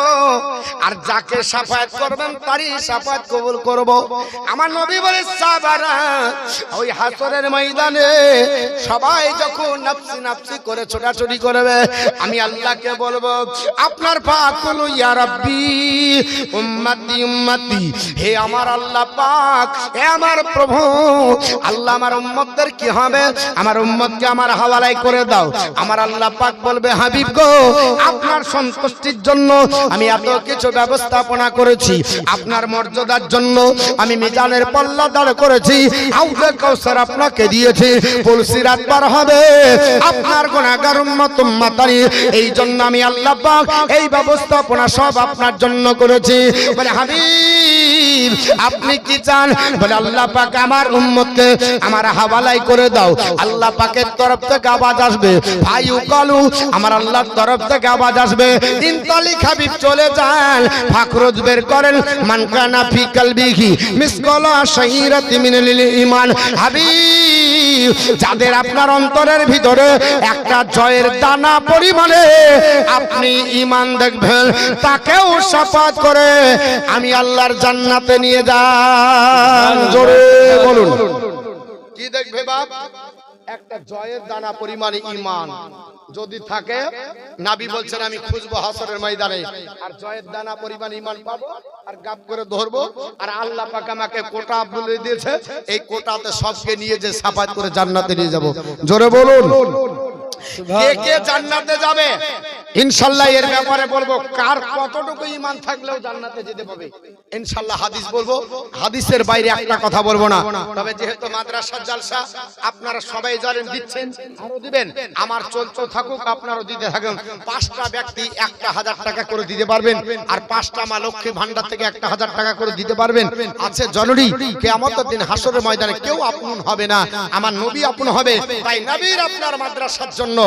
S1: আর যাকে সাফায়াত করবেন তারই সাফায়াত কবুল করব। আমার নবী বলে সাহাবারা ওই হাসরের ময়দানে সবাই যখন নাফসি নাফসি করে ছোটাছুটি করবে আমি আল্লাহকে বলবো আপনার পাক বলো ইয়া রাব্বি উম্মতি উম্মতি, হে আমার আল্লাহ পাক, হে আমার প্রভু আল্লাহ আমার উম্মতদের কি হবে, আমার উম্মতকে আমার হাওয়ালায় করে দাও। আমার আল্লাহ পাক বলবে হাবিব গো আপনার সন্তুষ্টির জন্য আমি এত কিছু ব্যবস্থাপনা করেছি, আপনার মর্যাদার জন্য আমি মিজানের পাল্লা দাঁড় করেছি, হাউজে কাউসার আপনাকে দিয়েছি, পুলসিরাত পার হবে আপনার গুনাহগার উম্মত উম্মতানি, এই জন্য আমি আল্লাহ পাক এই ব্যবস্থাপনা সব আপনার জন্য করেছি। বলে হাবিব আপনি কি চান, বলে আল্লাহ পাক আমার উম্মতকে আমার হাওয়ালায় করে দাও। আল্লাহ পাকের তরফ থেকে আওয়াজ আসবে ভাইউ কালু, আমার আল্লাহর তরফ থেকে আওয়াজ আসবে ইনতালিক হাবিব চলে যান, ফাকরুজ বের করেন মান কানা ফি কলবিহি মিসকালা শাইরাতি মিনাল ঈমান। হাবিব যাদের আপনার অন্তরের ভিতরে একটা জয়ের দানা পরিমাণে আপনি ঈমান দেখবেন তাকেও শাফাত করে আমি আল্লাহর জান্নাতে নিয়ে যান। জোরে বলুন কি দেখবে বাপ, একটা জয়ের দানা পরিমাণে ঈমান যদি থাকে, নবী বলছেন আমি খুঁজবো হাসরের ময়দানে আর জয়ের দানা পরিমাণ ঈমান পাবো আর গাব করে ধরবো, আর আল্লাহ পাক আমাকে কোটা বলে দিয়েছে এই কোটাতে সবকে নিয়ে যে সাফাত করে জান্নাতে নিয়ে যাব। জোরে বলুন কে কে জান্নাতে যাবে ইনশাআল্লাহ এর ব্যাপারে বলবো, কার কতটুকু ঈমান থাকলেও জান্নাতে যেতে পাবে ইনশাআল্লাহ হাদিস বলবো, হাদিসের বাইরে একটা কথা বলবো না। তবে যেহেতু মাদ্রাসার জালসা আপনারা সবাই জানেন দিচ্ছেন আরো দিবেন, আমার চলতে থাকুক আপনারও দিতে থাকুন। 5টা ব্যক্তি 1000 টাকা করে দিতে পারবেন, আর 5টা মা লক্ষ্মী ভান্ডার থেকে 1000 টাকা করে দিতে পারবেন। আছে জরুরি কিয়ামতের দিন হাসরের ময়দানে কেউ আপন হবে না, আমার নবী আপন হবে, তাই নবীর আপনার মাদ্রাসার জন্য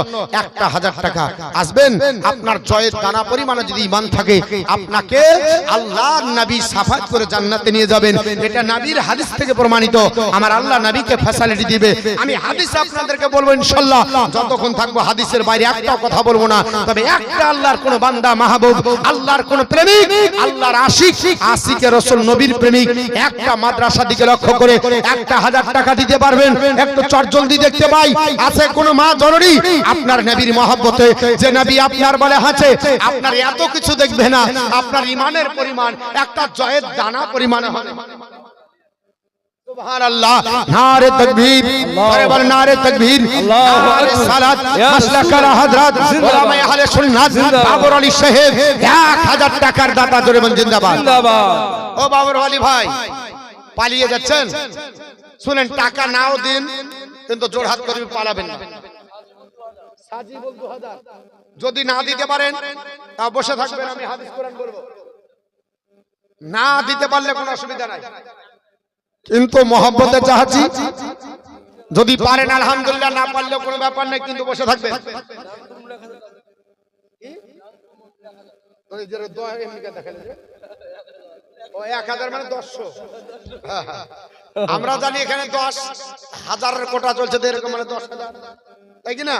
S1: 1000 টাকা আসবেন। আপনার জয়ের দানা পরিমাণে যদি ঈমান থাকে আপনাকে আল্লাহর নবী সাফাত করে জান্নাতে নিয়ে যাবেন, এটা নবীর হাদিস থেকে প্রমাণিত। আমার আল্লাহ নবীকে ফ্যাসিলিটি দিবে। আমি হাদিস আপনাদেরকে বলবো ইনশাআল্লাহ, যতক্ষণ থাকবো হাদিসের বাইরে একটা কথা বলবো না। তবে একটা আল্লাহর কোন বান্দা মাহবুব, আল্লাহর কোন প্রেমিক, আল্লাহর আশিক, আশিকে রাসূল নবীর প্রেমিক একটা মাদ্রাসা দিকে লক্ষ্য করে 1000 টাকা দিতে পারবেন। একটু চটজলদি দেখতে পাই আছে কোন মা জননী আপনার নবীর মহব্বতে, যে নবী আপনার বলে আছে আপনার এত কিছু দেখবে না, আপনার ঈমানের পরিমাণ একটা জয়ের দানা পরিমাণে হবে। সুবহানাল্লাহ, নারে তাকবীর, আরে বল নারে তাকবীর, নারে সালাত, মাসলাকালা হযরত উলামায়ে আহলে সুন্নাত বাবর আলী সাহেব 1000 টাকার দাতা, জোরে বল জিন্দাবাদ জিন্দাবাদ। ও বাবর আলী ভাই পালিয়ে যাচ্ছেন, শুনেন টাকা নাও দিন কিন্তু জোড়হাত করে পালাবেন না। সাজি বল 2000, যদি না দিতে পারেন তা বসে থাকবেন, আমি হাদিস কোরআন বলবো। না দিতে পারলে কোনো অসুবিধা নাই, কিন্তু মহব্বতে চাচ্ছি, যদি পারেন আলহামদুলিল্লাহ, না পারলেও কোনো ব্যাপার নেই, কিন্তু বসে থাকবেন। ওই যে দোয়া এমনিকে দেখালে যে ও 1000 মানে 100, আমরা জানি এখানে 10,000 কোটা চলছে, এরকম মানে 10,000, তাই কি না?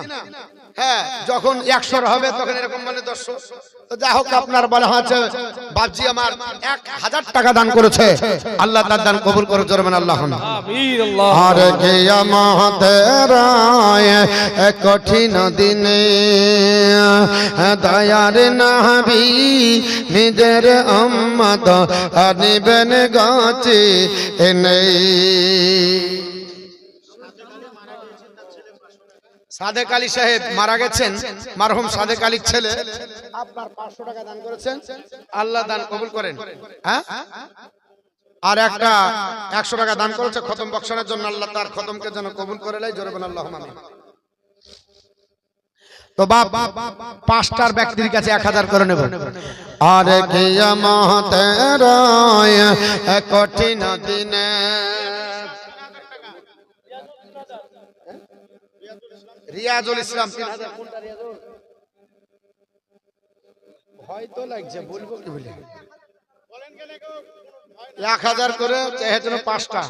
S1: হ্যাঁ, যখন 100 হবে তখন এরকম মানে 100। তো যাই হোক আপনার বলা হচ্ছে বাপজি আমার 1000 টাকা দান করেছে, আল্লাহ তার দান কবুল করে, জোরে বলেন আল্লাহ আমিন। আর কিয়ামতের কঠিন দিনে দয়ার নবী নিজের উম্মত আনিবেন গাছে নেই। সাদেক আলী সাহেব মারা গেছেন, মারহুম সাদেক আলীর ছেলে আপনার 500 টাকা দান করেছেন, আল্লাহ দান কবুল করেন। হ্যাঁ আর একটা 100 টাকা দান করেছে খতম বক্সনের জন্য, আল্লাহ তার খতমকে যেন কবুল করে নেয়, জোরে বলেন আল্লাহুম্মা আমিন। তো বাপ 5টার ব্যক্তির কাছে 1000 করে নেব। আর কিয়ামতের কঠিন দিনে রিয়াজুল ইসলাম 3000 কোনটা রিয়াজুল? হয়তো লাগছে, বলবো কি বলি, 1000 করে চেয়েছিল 5টা,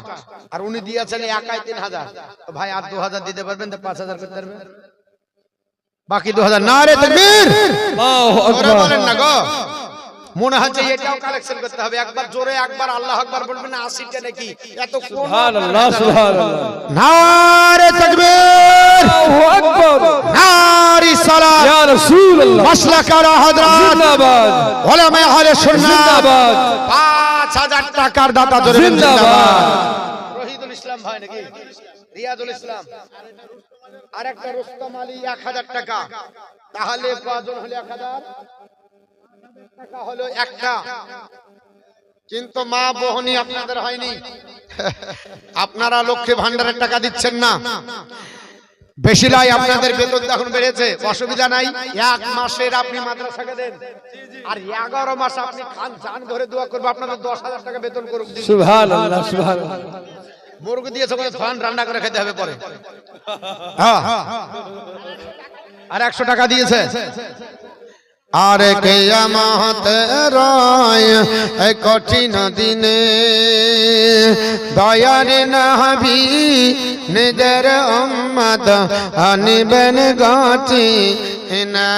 S1: আর উনি দিয়েছেন একাই 3000। ভাই আর 2000 দিতে পারবেন তো 5000 করতে পারবেন, বাকি 2000। নারে তাকবীর,
S2: আল্লাহু
S1: জোরে
S2: আকবার।
S1: বলেন না গো। মনে হচ্ছে এটাও কালেকশন করতে হবে, একবার জোরে একবার আল্লাহু আকবার বলবেন না, 80টা নাকি এত কোন?
S2: সুবহানাল্লাহ, সুবহানাল্লাহ।
S1: নারে তাকবীর,
S2: আল্লাহু আকবার।
S1: নারি সালাত,
S2: ইয়া রাসূলুল্লাহ
S1: মাসলাকারা হযরত,
S2: জিন্দাবাদ,
S1: উলামায়ে আহলে সুন্নাহ
S2: জিন্দাবাদ,
S1: 5000 টাকার দাতা, জোরে বলেন
S2: জিন্দাবাদ।
S1: রহিদুল ইসলাম ভাই নাকি রিয়াজুল ইসলাম, আর একটা রুস্তম আলী 1000 টাকা। তাহলে কজন হলো? 1000 টাকা হলো একটা। কিন্তু মা বহনি আপনাদের হয়নি, আপনারা লক্ষ্মী ভান্ডারের টাকা দিচ্ছেন না। বেশি লাই আপনাদের বেতন এখন বেড়েছে, অসুবিধা নাই। 1 মাসের আপনি মাদ্রাসাকে দেন, আর 11 মাস আপনি খান জান ঘরে দোয়া করবে আপনাদের 10,000 টাকা বেতন করুক।
S2: সুবহানাল্লাহ, সুবহানাল্লাহ।
S1: মুরগি দিয়েছে কোনো ফান রান্না করে খেতে হবে পরে। আর 100 টাকা দিয়েছে। আর কিয়ামতের কঠিন দিনে দয়ার নবী নিজের উম্মত আনিবেন গতি না,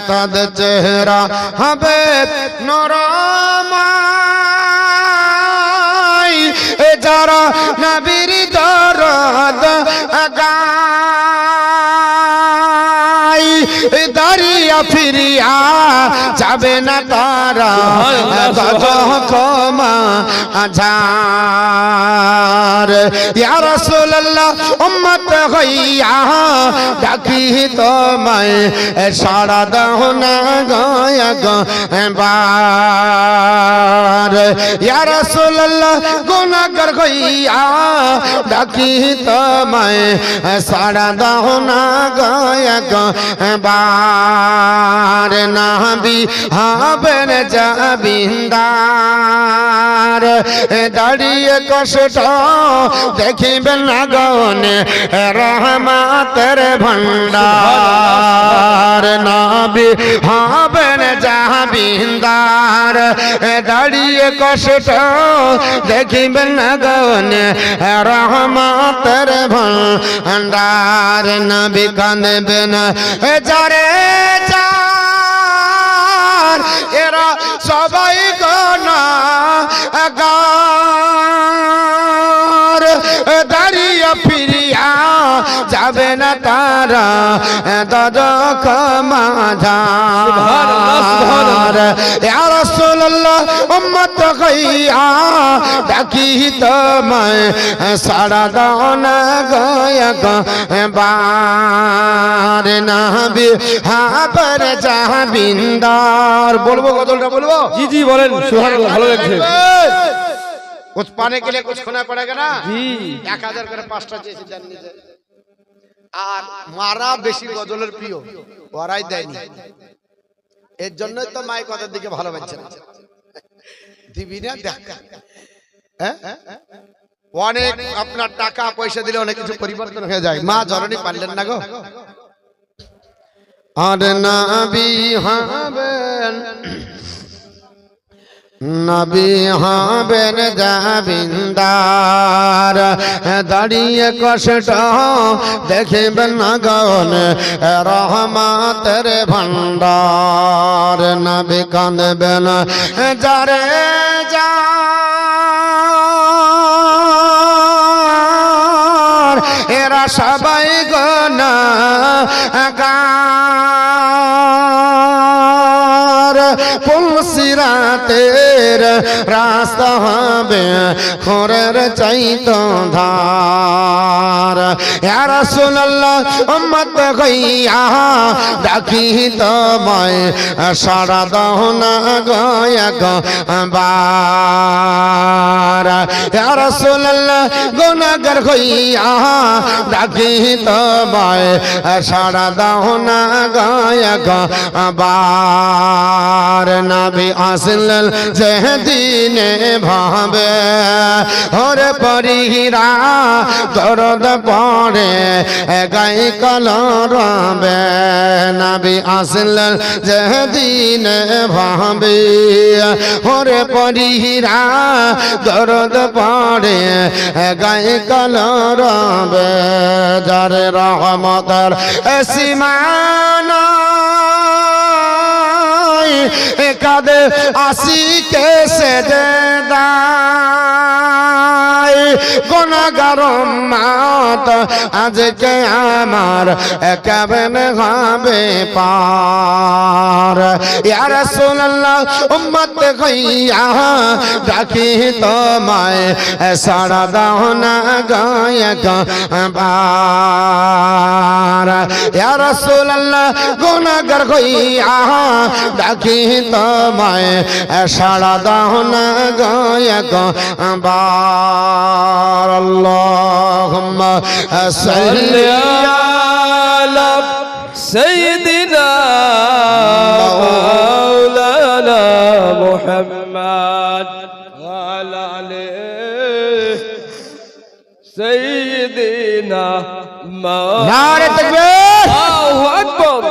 S1: তাদের চেহারা হবে নরমাই, যারা নবীর দরদ গায়, দাঁড়িয়া ফিরিয়া যাবে না তারা ক্ষমা আঝার। ইয়া রাসূলুল্লাহ উম্মত হইয়া ডাকি তোমায়, সাড়া দাও না গয়াবার। ইয়া রাসূলুল্লাহ গুনাহগার হইয়া ডাকি তোমায়, সাড়া দাও না গয়াবার। নবী হবেন জাবিন্দার, দাঁড়িয়ে কষ্ট দেখিবেন গনে রহমতের ভান্ডার। নবী হবেন জাবিন্দার, দাঁড়িয়ে কষ্ট দেখিবেন গনে রহমতের ভান্ডার। নবী কাঁদবেন যারে যার, এরা সবাই গুনাহগার, দাঁড়িয়ে ফিরিয়া যাবে না তারা ক্ষমা ঝার। ইয়া রাসূলুল্লাহ উম্মত হইয়া ডাকি তোমায়, সাড়া দাও না গয়াবার। নবী হাবার জাবিন্দার। বলবো গজলটা বলবো?
S2: জি জি বলেন। সুবহানাল্লাহ, ভালো লাগছে।
S1: कुछ पाने के लिए कुछ खोना पड़ेगा ना
S2: जी।
S1: 1000 করে 5টা চেয়েছি দেন নিজে। আর মারা বেশি গজলের প্রিয়, ওরাই দেয়নি। এর জন্যই তো মাই কথার দিকে ভালোবাসছে না। দিবি না দেখ, হ্যাঁ অনেক আপনার টাকা পয়সা দিলে অনেক কিছু পরিবর্তন হয়ে যায়। মা জননী পারলেন না গো। আর নবী হবেন, নবী হবেন জাবিন্দার, দাঁড়িয়ে কষ্ট দেখিবেন গন রহমতের ভান্ডার। নবী কাঁদবেন যারে যার, এরা সবাই গুনাহগার। পুলসিরাতের রাস্তা হবে খোরের চাইতো ধার। আমার ইয়া রাসূলুল্লাহ উম্মত হইয়া ডাকি তোমায় সারা দাও না গো একবার ইয়া রাসূলুল্লাহ গুনাহগার হইয়া ডাকি তোমায় সারা দাও না গো একবার নবী আসলেন যেদিনে ভাবে ওরে পরিহীরা দরদ পড়ে গায়ে কলরবে নবী আসলেন যেদিনে ভাবে ওরে পরিহীরা দরদ পড়ে গায়ে কলরবে যার রহমতের সীমানা কাদে আসি কেসে দায় গুনাহগার উম্মত আজকে আমার কেমনে হবে পার ইয়া রাসূলুল্লাহ উম্মত হইয়া ডাকি তোমায় সারা দাও না গো একবার ইয়া রাসূলুল্লাহ গুনাহগার হইয়া ডাকি তোমায় সারা দাও না গো একবার আল্লাহুম্মা সাল্লি
S2: আলা সাইয়্যিদিনা মাওলানা মুহাম্মদ ওয়া আলা আলিহি সাইয়্যিদিনা
S1: নারে তাকবীর
S2: আল্লাহু আকবার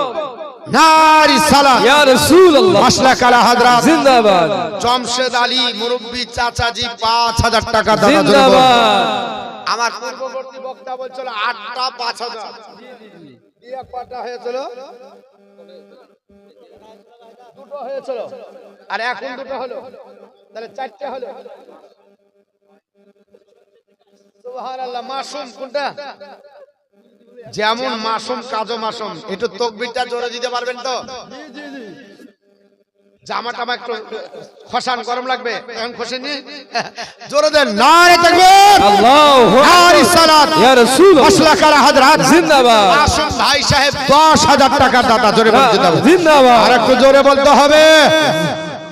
S1: নারি সালাত
S2: ইয়া রাসূলুল্লাহ
S1: মাশলাক আলা হযরত
S2: জিন্দাবাদ
S1: জমশেদ আলী মুরব্বি চাচাজি 5000 টাকা দাদা
S2: জিন্দাবাদ
S1: আমার পূর্ববর্তী বক্তা বলছিল 8টা 5000 কি এক পাটা হয়েছিল দুটো হয়েছিল আর এখন দুটো হলো তাহলে চারটে হলো সুবহানাল্লাহ মাসুম কোনটা যেমন মাসুম কাজও মাসুম একটু তাকবীরটা জোরে দিতে পারবেন তো জামাটা একটু খসান গরম লাগবে এখন খসেনি জোরে দেন নারে তাকবীর
S2: আল্লাহু
S1: নারে সালাত
S2: ইয়া রাসূলুল্লাহ
S1: মাশলাক আলা হযরত
S2: জিন্দাবাদ
S1: মাসুম ভাই সাহেব 10000 টাকা দাতা জোরে বলতে হবে
S2: জিন্দাবাদ
S1: আর একটু জোরে বলতে হবে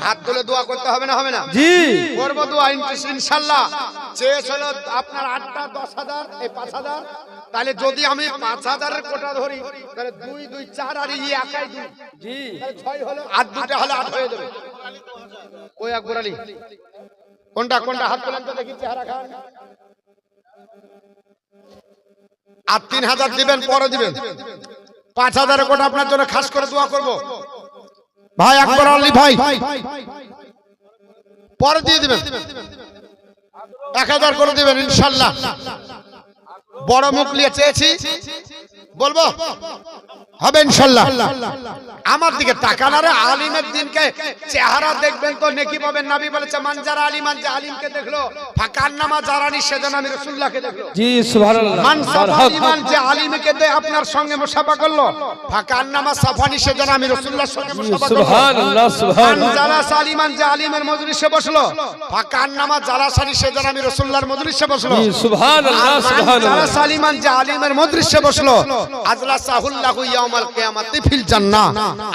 S1: হাত তুলে দোয়া করতে হবে না হবে না
S2: জি
S1: করব দোয়া ইনশাআল্লাহ শেষ হলো আপনার 8টা 10000 এই 5000 তাহলে যদি আমি 5000 এর কোটা ধরি তাহলে 2 2 4 আর এই একাই 2
S2: জি
S1: তাহলে 6 হলো আর দুটো হলো 8 হয়ে যাবে ওই আকবর আলী কোনটা কোনটা হাত তোলেন তো দেখি চেহারা খান আর 3000 দিবেন পরে দিবেন 5000 এর কোটা আপনার জন্য খাস করে দোয়া করব ভাই আকবর আলী ভাই পরে দিয়ে দিবেন 1000 করে দিবেন ইনশাআল্লাহ বড় মুখ নিয়ে চেয়েছি বলবো হবে ইনশাআল্লাহ আমার দিকে তাকান আরে আলিমের দিনকে চেহারা দেখবেন তো নেকি পাবেন নবী বলেছে মান যারা আলিমান যে আলিমকে দেখলো ফাকান নামা জারানি সেজন আমি রাসূলুল্লাহকে দেখলো
S2: জি সুবহানাল্লাহ
S1: মান সাফা ইমান যে আলিমকে দে আপনার সঙ্গে মুসাফা করলো ফাকান নামা সাফানি সেজন আমি রাসূলুল্লাহর সঙ্গে মুসাফা করলো
S2: সুবহানাল্লাহ
S1: মান
S2: সুবহানাল্লাহ
S1: জালাস আলিমান যে আলিমের মজলিসে বসলো ফাকান নামা জালাসানি সেজন আমি রাসূলুল্লাহর মজলিসে বসলো
S2: জি সুবহানাল্লাহ সুবহানাল্লাহ
S1: জালাস আলিমান যে আলিমের মজলিসে বসলো আজলাসাহুল্লাহু ইয়াউমাল কিয়ামাতি ফিল জান্নাহ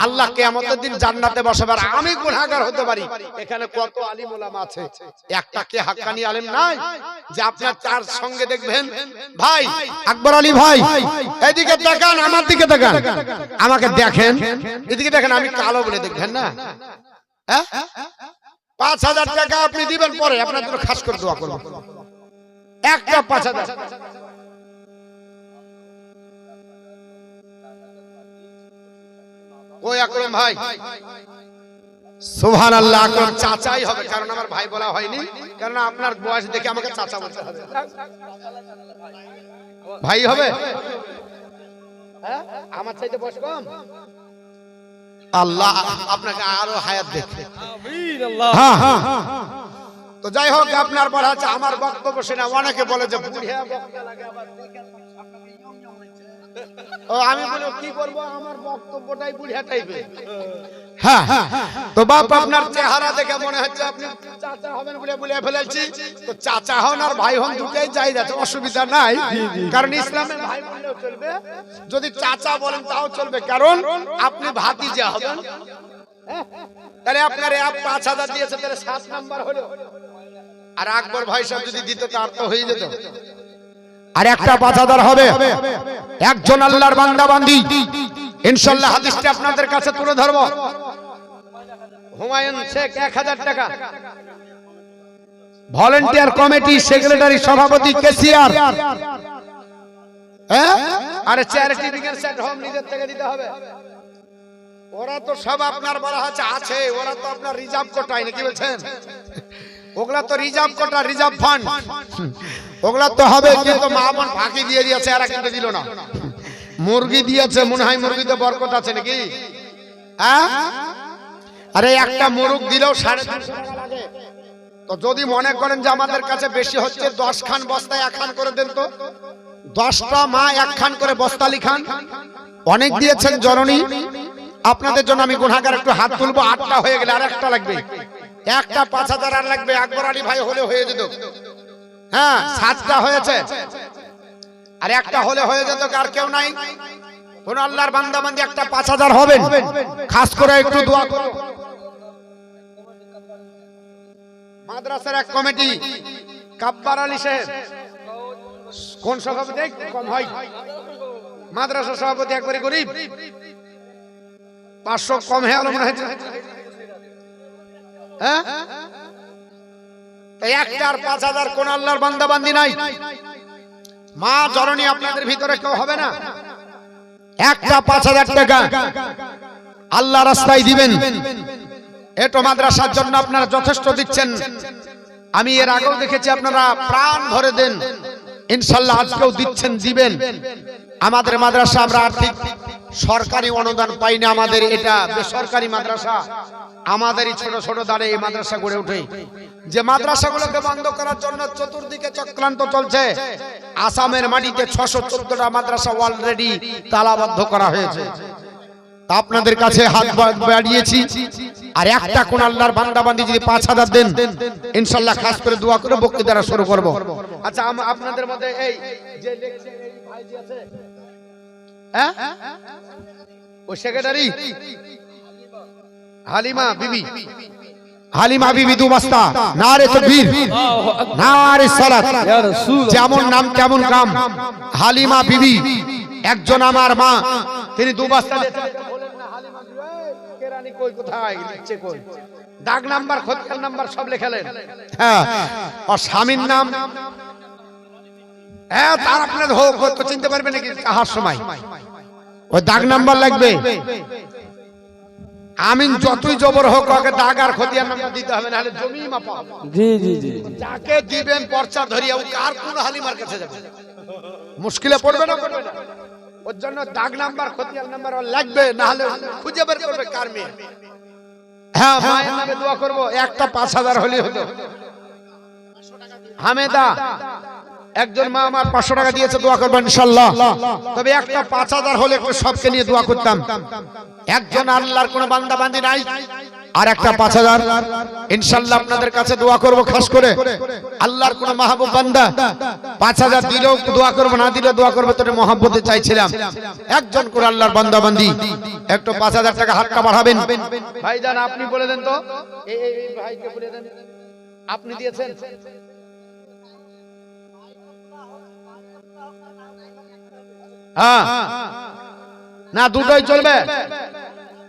S1: আল্লাহ কিয়ামতের দিন জান্নাতে বসাবে আর আমি গুনাহগার হতে পারি এখানে কত আলিম ওলামা আছে একটা কি হাক্কানি আলেম নাই যে আপনার তার সঙ্গে দেখবেন ভাই আকবর আলী ভাই এদিকে তাকান আমার দিকে তাকান আমাকে দেখেন এদিকে দেখেন আমি কালো বলে দেখবেন না হ্যাঁ 5000 টাকা আপনি দিবেন পরে আপনার জন্য খাস করে দোয়া করব একটা 5000 ওই আকরাম ভাই সুবহানাল্লাহ আকরাম চাচাই হবে কারণ আমার ভাই বলা হয়নি কারণ আপনার বয়স দেখে আমাকে চাচা বলতে হবে ভাই হবে হ্যাঁ আমার চাইতে বয়স কম আল্লাহ আপনাকে আরো হায়াত দেখে
S2: আমিন আল্লাহ
S1: হ্যাঁ হ্যাঁ তো যাই হোক আপনার বলা আছে আমার বক্তব্য শুনে অনেকে বলে যে বুড়িয়া বক্তা লাগে আবার ও আমি বলি কি করব আমার বক্তব্যটাই বুড়িয়া টাইপের হ্যাঁ তো বাপ আপনার চেহারা দেখে মনে হচ্ছে আপনি চাচা হবেন বলে বলে ফেলেছি, তো চাচা হন আর ভাই হন দুটোই যাই যাচ্ছে, অসুবিধা নাই। কারণ ইসলামে ভাই বললেও চলবে, যদি চাচা বলেন তাও চলবে, কারণ আপনি ভাতিজা হবেন। তাহলে আপনার 5,000 দিয়েছে, তাহলে 7 নাম্বার হলো। আর আকবর ভাই সাহেব যদি দিত তার তো হয়ে যেত। আর একটা 5,000 হবে একজন আল্লাহর বান্দা বান্দি, ইনশাআল্লাহ হাদিসটা আপনাদের কাছে তুলে ধরব। হুমায়ুন শেখ 1000 টাকা, ভলান্টিয়ার কমিটি সেক্রেটারি সভাপতি কেসিআর। আরে চ্যারিটি বিকেল সেট হোম নিজের থেকে দিতে হবে। ওরা তো সব আপনার বলা আছে, ওরা তো আপনার রিজার্ভ কোটায় নাকি বলছেন, ওগুলা তো রিজার্ভ কোটা, রিজার্ভ ফান্ড, ওগুলা তো হবে। কিন্তু মা বোন ফাঁকি দিয়ে দিয়েছে, এরা কিন্তু দিল না। মুরগি দিয়েছে, মনে হয় মুরগিতে বরকত আছে নাকি? আরে একটা মুরগ দিলেও 350 টাকা লাগে। তো যদি মনে করেন যে আমাদের কাছে বেশি হচ্ছে, 10 খান বস্তায় 1 খান করে দেন তো। 10টা মা 1 খান করে বস্তা লিখান। অনেক দিয়েছেন জননী, আপনাদের জন্য আমি গুনাহগার একটু হাত তুলবো। 8টা হয়ে গেলে আর একটা লাগবে, একটা 5,000 আর লাগবে। আকবর আলী ভাই হলে হয়ে যেত। হ্যাঁ 7টা হয়েছে, আর একটা হলে হয়ে যেত। আর কেউ নাই, কোন আল্লাহর বান্দা বান্দি একটা 5,000 হবেন, খাস করে একটু দোয়া করো। মাদ্রাসার এক কমিটি, কাব্বার আলী সাহেব, কোন সভাপতি? কম হয়, মাদ্রাসা সভাপতি একবারে গরিব, 500 কম হয়ে গেল মনে হয়েছে। হ্যাঁ একটা আর 5,000 কোন আল্লাহর বান্দা বান্দি নাই। মা জননী আপনাদের ভিতরে কেউ হবে না, একটা 5,000 টাকা আল্লাহ রাস্তায় দিবেন। এটা মাদ্রাসার জন্য আপনারা যথেষ্ট দিচ্ছেন। আমি এর আগেও দেখেছি আপনারা প্রাণ ভরে দেন, ইনশাআল্লাহ আজকেও দিচ্ছেন, দিবেন। আমাদের মাদ্রাসা আমরা আর্থিক সরকারি অনুদান পাই না, আমাদের এটা বেসরকারি মাদ্রাসা। আমাদেরই ছোট ছোট দাঁড়ে এই মাদ্রাসা গড়ে ওঠে। যে মাদ্রাসাগুলোকে বন্ধ করার জন্য চতুর্দিকে চক্রান্ত চলছে, আসামের মাটিতে 614টা মাদ্রাসা অলরেডি তালাবদ্ধ করা হয়েছে। আপনাদের কাছে হাত বাড়িয়েছি। আর একটা কোন আল্লাহর বান্দা বান্দি যদি 5,000 দেন, ইনশাআল্লাহ খাস করে দোয়া করে বক্তৃতা শুরু করব। আচ্ছা আপনাদের মধ্যে এই যে লেখছে এই ভাই জি আছে, হ্যাঁ ও সেক্রেটারি হালিমা বিবি, হালিমা বিবি 2 বস্তা। নারে তাকবীর, নারে সালাত।
S2: ইয়া রাসূল,
S1: যেমন নাম তেমন কাম। হালিমা বিবি একজন আমার মা, তিনি 2 বস্তা দিয়েছেন। বলেন না হালিমা বিবি কেরানি কই, কোথায় লিখছে, কই দাগ নাম্বার খতিয়ান নাম্বার সব লেখালেন। হ্যাঁ আর স্বামীর নাম, হ্যাঁ তার আপনার হোক তো চিনতে পারবে নাকি কাহার সময়, ওই দাগ নাম্বার লাগবে। আমিন যতই জবর হোক, আগে দাগ আর খতিয়ান নাম্বার দিতে হবে, নাহলে জমি মাপা হবে।
S2: জি জি জি,
S1: যাকে দিবেন পর্চা ধরিয়া ও কার কোন হালিমার কাছে যাবে, মুশকিলে পড়বে না, পড়বে না। ওর জন্য দাগ নাম্বার খতিয়ান নাম্বার লাগবে, না হলে খুঁজে বের করবে কার মেয়ে। হ্যাঁ মায়ের নামে দোয়া করব, একটা 5,000 হলে হতো। হামেদা একজন মা আমার 500 টাকা দিয়েছে, দোয়া করবেন ইনশাআল্লাহ। তবে একটা 5,000 হলে একটু সবকে নিয়ে দোয়া করতাম। একজন আল্লাহর কোন বান্দা বান্দি নাই, আর একটা 5,000 ইনশাআল্লাহ আপনাদের কাছে দোয়া করব। খাস করে আল্লাহর কোন মাহবুব বান্দা 5,000 দিলেও দোয়া করব, না দিলে দোয়া করব, তোরে মহব্বতে চাইছিলাম। একজন করে আল্লাহর বান্দা বান্দি একটু 5,000 টাকা হাতটা বাড়াবেন। ভাইজান আপনি বলে দেন তো, এই ভাইকে বলে দেন, আপনি দিয়েছেন। হ্যাঁ না দুটোই চলবে,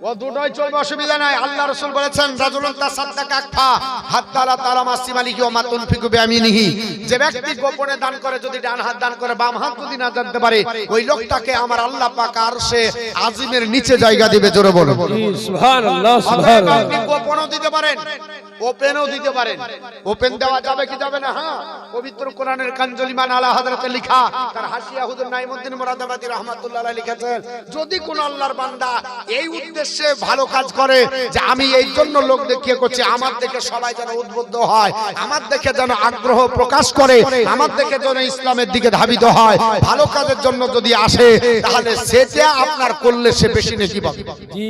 S1: ও দুটোই চলবে, অসুবিধা নাই। আল্লাহ রাসূল বলেছেন রাজুলুন তাসাদদাকা আকফা হাত্তা লা তারা মাসি মালিকি ওয়া মা তুনফিকু বিয়ামিনিহি, যে ব্যক্তি গোপনে দান করে, যদি ডান হাত দান করে, বাম হাত যদি না জানতে পারে, ওই লোকটাকে আমার আল্লাহ পাক আরশে আজিমের নিচে জায়গা দিবে। জোরে বলুন
S2: সুবহানাল্লাহ সুবহানাল্লাহ।
S1: আপনি গোপনও দিতে পারেন, ওপেনও দিতে পারেন। ওপেন দেওয়া যাবে কি যাবে না? হ্যাঁ পবিত্র কোরআনের কানজলিমান আলা হযরতে লেখা, তার হাসিয়া হুজুর নাইমউদ্দিন মুরাদাবাদী রাহমাতুল্লাহ আলাইহি লিখেছেন, যদি কোন আল্লাহর বান্দা এই উদ্দেশ্যে ভালো কাজ করে যে আমি এই জন্য লোক দেখিয়ে করছি, আমার দেখে সবাই যেন উদ্বুদ্ধ হয়, আমার দেখে যেন আগ্রহ প্রকাশ করে, আমার দেখে যেন ইসলামের দিকে ধাবিত হয়, ভালো কাজের জন্য যদি আসে, তাহলে সেটা আপনার করলে সে বেশি নেকি পাবে।
S2: জি,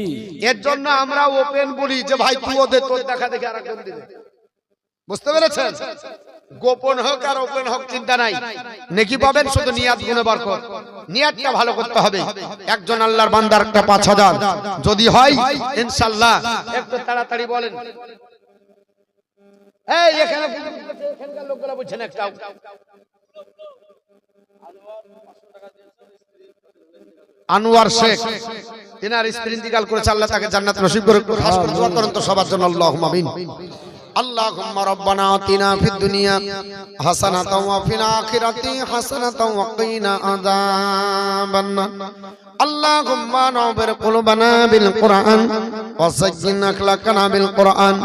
S1: এর জন্য আমরা ওপেন বলি যে ভাই তুই ওদের, তোর দেখা দেখে আরেকজন দিবে। বুঝতে পেরেছেন? গোপন হোক আর ওপেন হোক চিন্তা নাই, নেকি পাবেন, শুধু নিয়াত গুণে বরকত। নিয়াতটা ভালো করতে হবে। একজন আল্লাহর বান্দার একটা 5000 যদি হয় ইনশাআল্লাহ, একটু তাড়াতাড়ি বলেন। এই এখানে এখানকার লোকগুলো বুঝছেন একটাও? আনোয়ার শেখ, তিনার স্ত্রী ইন্তিকাল করেছে, আল্লাহ তাকে জান্নাত নসিব করুক। খাস করে দোয়া করেন তো সবার জন্য, আল্লাহুম্মা আমিন। اللهم ربنا آتنا في الدنيا حسنة وفي الآخرة حسنة وقنا عذاب النار اللهم نور قلوبنا بالقرآن وزين أخلاقنا بالقرآن